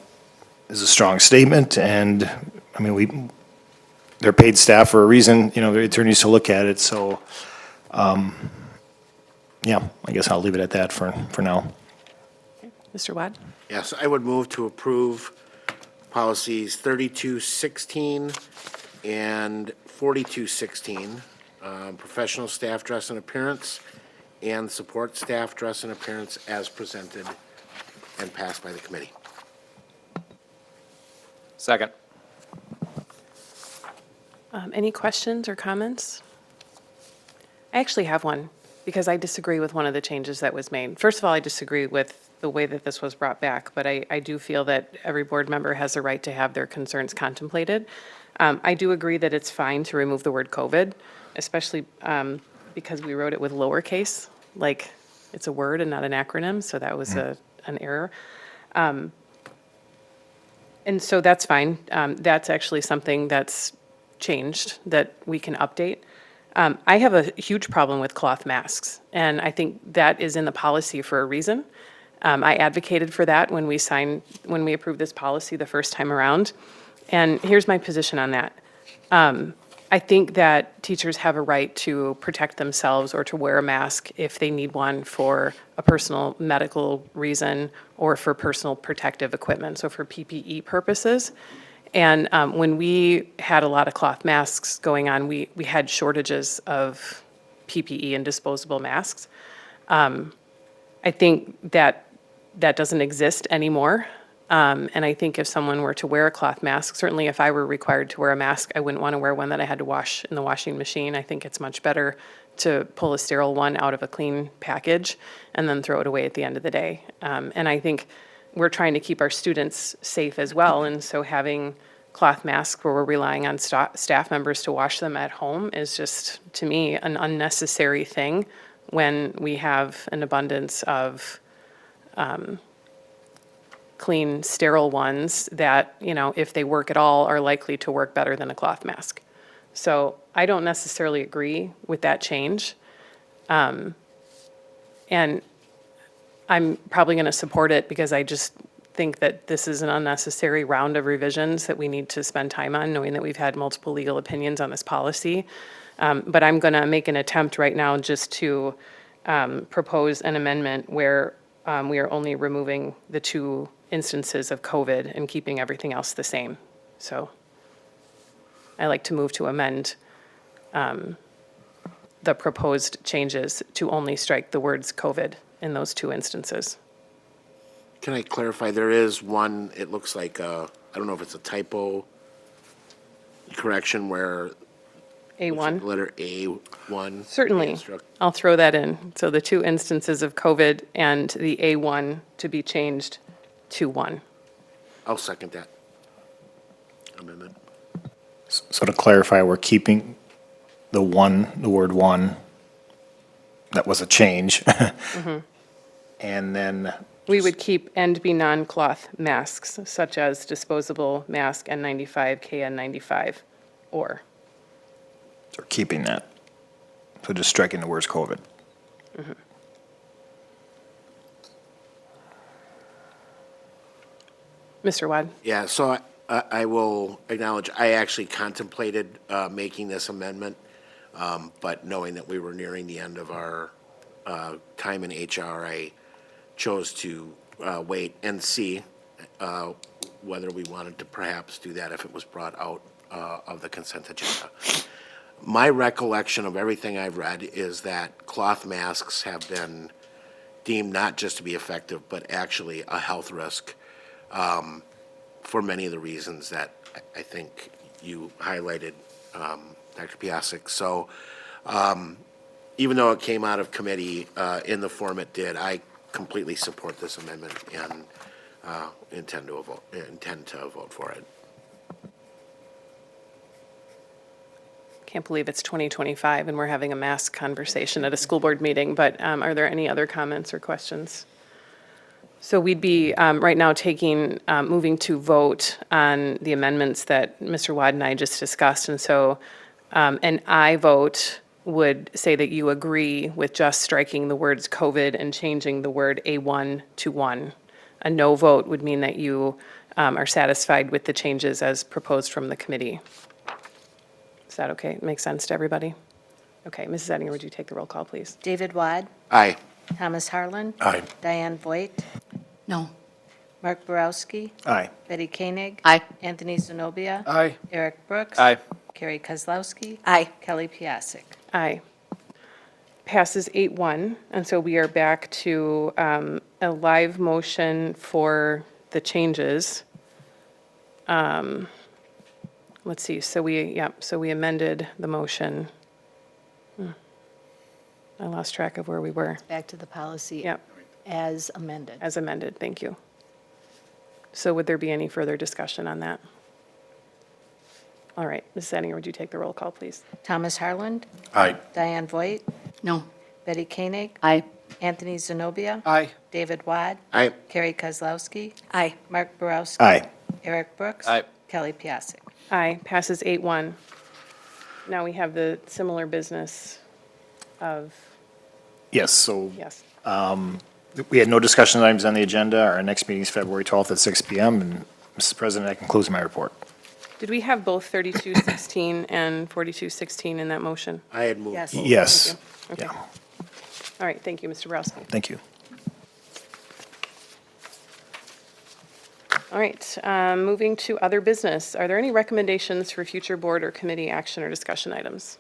is a strong statement, and I mean, they're paid staff for a reason, the attorneys to look at it. So, yeah, I guess I'll leave it at that for now. Mr. Wad? Yes, I would move to approve policies 3216 and 4216, professional staff dress and appearance, and support staff dress and appearance as presented and passed by the committee. Second. Any questions or comments? I actually have one, because I disagree with one of the changes that was made. First of all, I disagree with the way that this was brought back, but I do feel that every board member has the right to have their concerns contemplated. I do agree that it's fine to remove the word COVID, especially because we wrote it with lowercase, like it's a word and not an acronym, so that was an error. And so that's fine. That's actually something that's changed that we can update. I have a huge problem with cloth masks, and I think that is in the policy for a reason. I advocated for that when we approved this policy the first time around, and here's my position on that. I think that teachers have a right to protect themselves or to wear a mask if they need one for a personal medical reason or for personal protective equipment, so for PPE purposes. And when we had a lot of cloth masks going on, we had shortages of PPE and disposable masks. I think that doesn't exist anymore. And I think if someone were to wear a cloth mask, certainly if I were required to wear a mask, I wouldn't want to wear one that I had to wash in the washing machine. I think it's much better to pull a sterile one out of a clean package and then throw it away at the end of the day. And I think we're trying to keep our students safe as well. And so having cloth masks where we're relying on staff members to wash them at home is just, to me, an unnecessary thing when we have an abundance of clean, sterile ones that, you know, if they work at all, are likely to work better than a cloth mask. So I don't necessarily agree with that change. And I'm probably going to support it because I just think that this is an unnecessary round of revisions that we need to spend time on, knowing that we've had multiple legal opinions on this policy. But I'm going to make an attempt right now just to propose an amendment where we are only removing the 2 instances of COVID and keeping everything else the same. So I like to move to amend the proposed changes to only strike the words COVID in those 2 instances. Can I clarify, there is one, it looks like, I don't know if it's a typo correction where A1? letter A1. Certainly. I'll throw that in. So the 2 instances of COVID and the A1 to be changed to 1. I'll second that amendment. So to clarify, we're keeping the word one, that was a change. And then We would keep and be non-cloth masks such as disposable mask N95, KN95, or. we're keeping that. So just striking the words COVID. Mr. Wad? Yeah, so I will acknowledge, I actually contemplated making this amendment, but knowing that we were nearing the end of our time in HR, I chose to wait and see whether we wanted to perhaps do that if it was brought out of the consent agenda. My recollection of everything I've read is that cloth masks have been deemed not just to be effective, but actually a health risk for many of the reasons that I think you highlighted, Dr. Piasek. So even though it came out of committee in the form it did, I completely support this amendment and intend to vote for it. Can't believe it's 2025 and we're having a mask conversation at a school board meeting, but are there any other comments or questions? So we'd be right now moving to vote on the amendments that Mr. Wad and I just discussed. And so an aye vote would say that you agree with just striking the words COVID and changing the word A1 to 1. A no vote would mean that you are satisfied with the changes as proposed from the committee. Is that okay? Makes sense to everybody? Okay, Mrs. Ettinger, would you take the roll call, please? David Wad, Aye. Thomas Harlan. Aye. Diane Voigt, No. Mark Borowski, Aye. Betty Koenig. Aye. Anthony Zenobia. Aye. Eric Brooks. Aye. Carrie Kozlowski. Aye. Kelly Piasek. Aye. Passes 8-1, and so we are back to a live motion for the changes. Let's see, so we amended the motion. I lost track of where we were. Back to the policy. Yep. As amended. As amended, thank you. So would there be any further discussion on that? All right, Mrs. Ettinger, would you take the roll call, please? Thomas Harlan. Aye. Diane Voigt, No. Betty Koenig. Aye. Anthony Zenobia. Aye. David Wad. Aye. Carrie Kozlowski. Aye. Mark Borowski. Aye. Eric Brooks. Aye. Kelly Piasek. Aye, passes 8-1. Now we have the similar business of, Yes, so yes. we had no discussion items on the agenda. Our next meeting is February 12th at 6 PM. And Mrs. President, that concludes my report. Did we have both 3216 and 4216 in that motion? I had moved. Yes. Yes. Okay. Yeah. All right, thank you, Mr. Borowski. Thank you. All right, moving to other business. Are there any recommendations for future board or committee action or discussion items?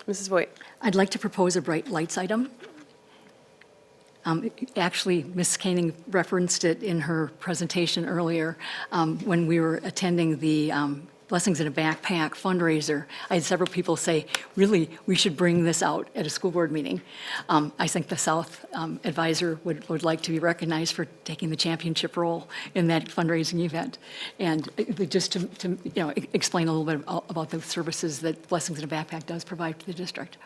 Mrs. Voigt? I'd like to propose a bright lights item. Actually, Ms. Koenig referenced it in her presentation earlier when we were attending the Blessings in a Backpack fundraiser. I had several people say, really, we should bring this out at a school board meeting. I think the South advisor would like to be recognized for taking the championship role in that fundraising event. And just to explain a little bit about the services that Blessings in a Backpack does provide to the district.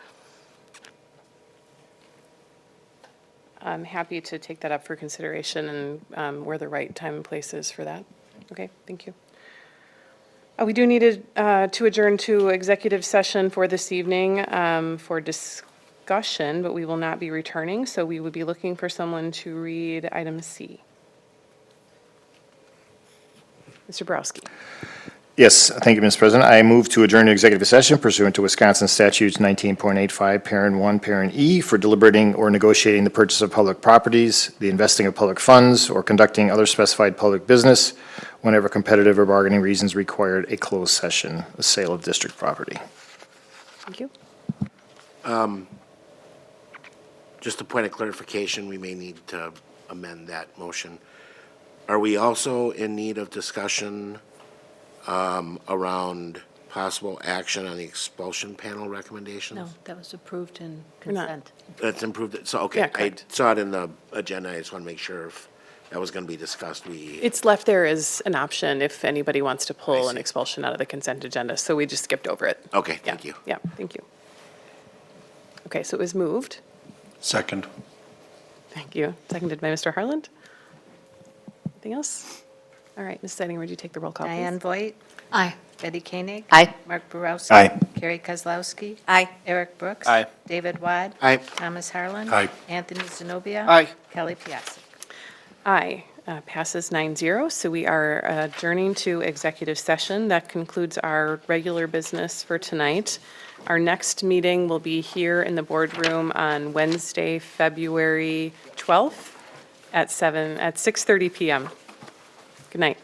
I'm happy to take that up for consideration and where the right time and place is for that. Okay, thank you. We do need to adjourn to executive session for this evening for discussion, but we will not be returning, so we would be looking for someone to read item C. Mr. Borowski. Yes, thank you, Mr. President. I move to adjourn to executive session pursuant to Wisconsin statutes 19.85, parent 1, parent E, for deliberating or negotiating the purchase of public properties, the investing of public funds, or conducting other specified public business whenever competitive or bargaining reasons required a closed session, a sale of district property. Thank you. Just a point of clarification, we may need to amend that motion. Are we also in need of discussion around possible action on the expulsion panel recommendations? No, that was approved in We're not. consent. That's improved, so, okay. Yeah, I correct. saw it in the agenda, I just want to make sure if that was going to be discussed, It's left there as an option if anybody wants to I pull an see. expulsion out of the consent agenda, so we just skipped over it. Okay, thank you. Yeah, thank you. Okay, so it was moved. Second. Thank you. Seconded by Mr. Harland. Anything else? All right, Mrs. Ettinger, would you take the roll call, please? Diane Voigt, Aye. Betty Koenig. Aye. Mark Borowski. Aye. Carrie Kozlowski. Aye. Eric Brooks. Aye. David Wad. Aye. Thomas Harlan. Aye. Anthony Zenobia. Aye. Kelly Piasek. Aye. Passes 9-0, so we are adjourning to executive session. That concludes our regular business for tonight. Our next meeting will be here in the boardroom on Wednesday, February 12th at 6:30 PM. Good night.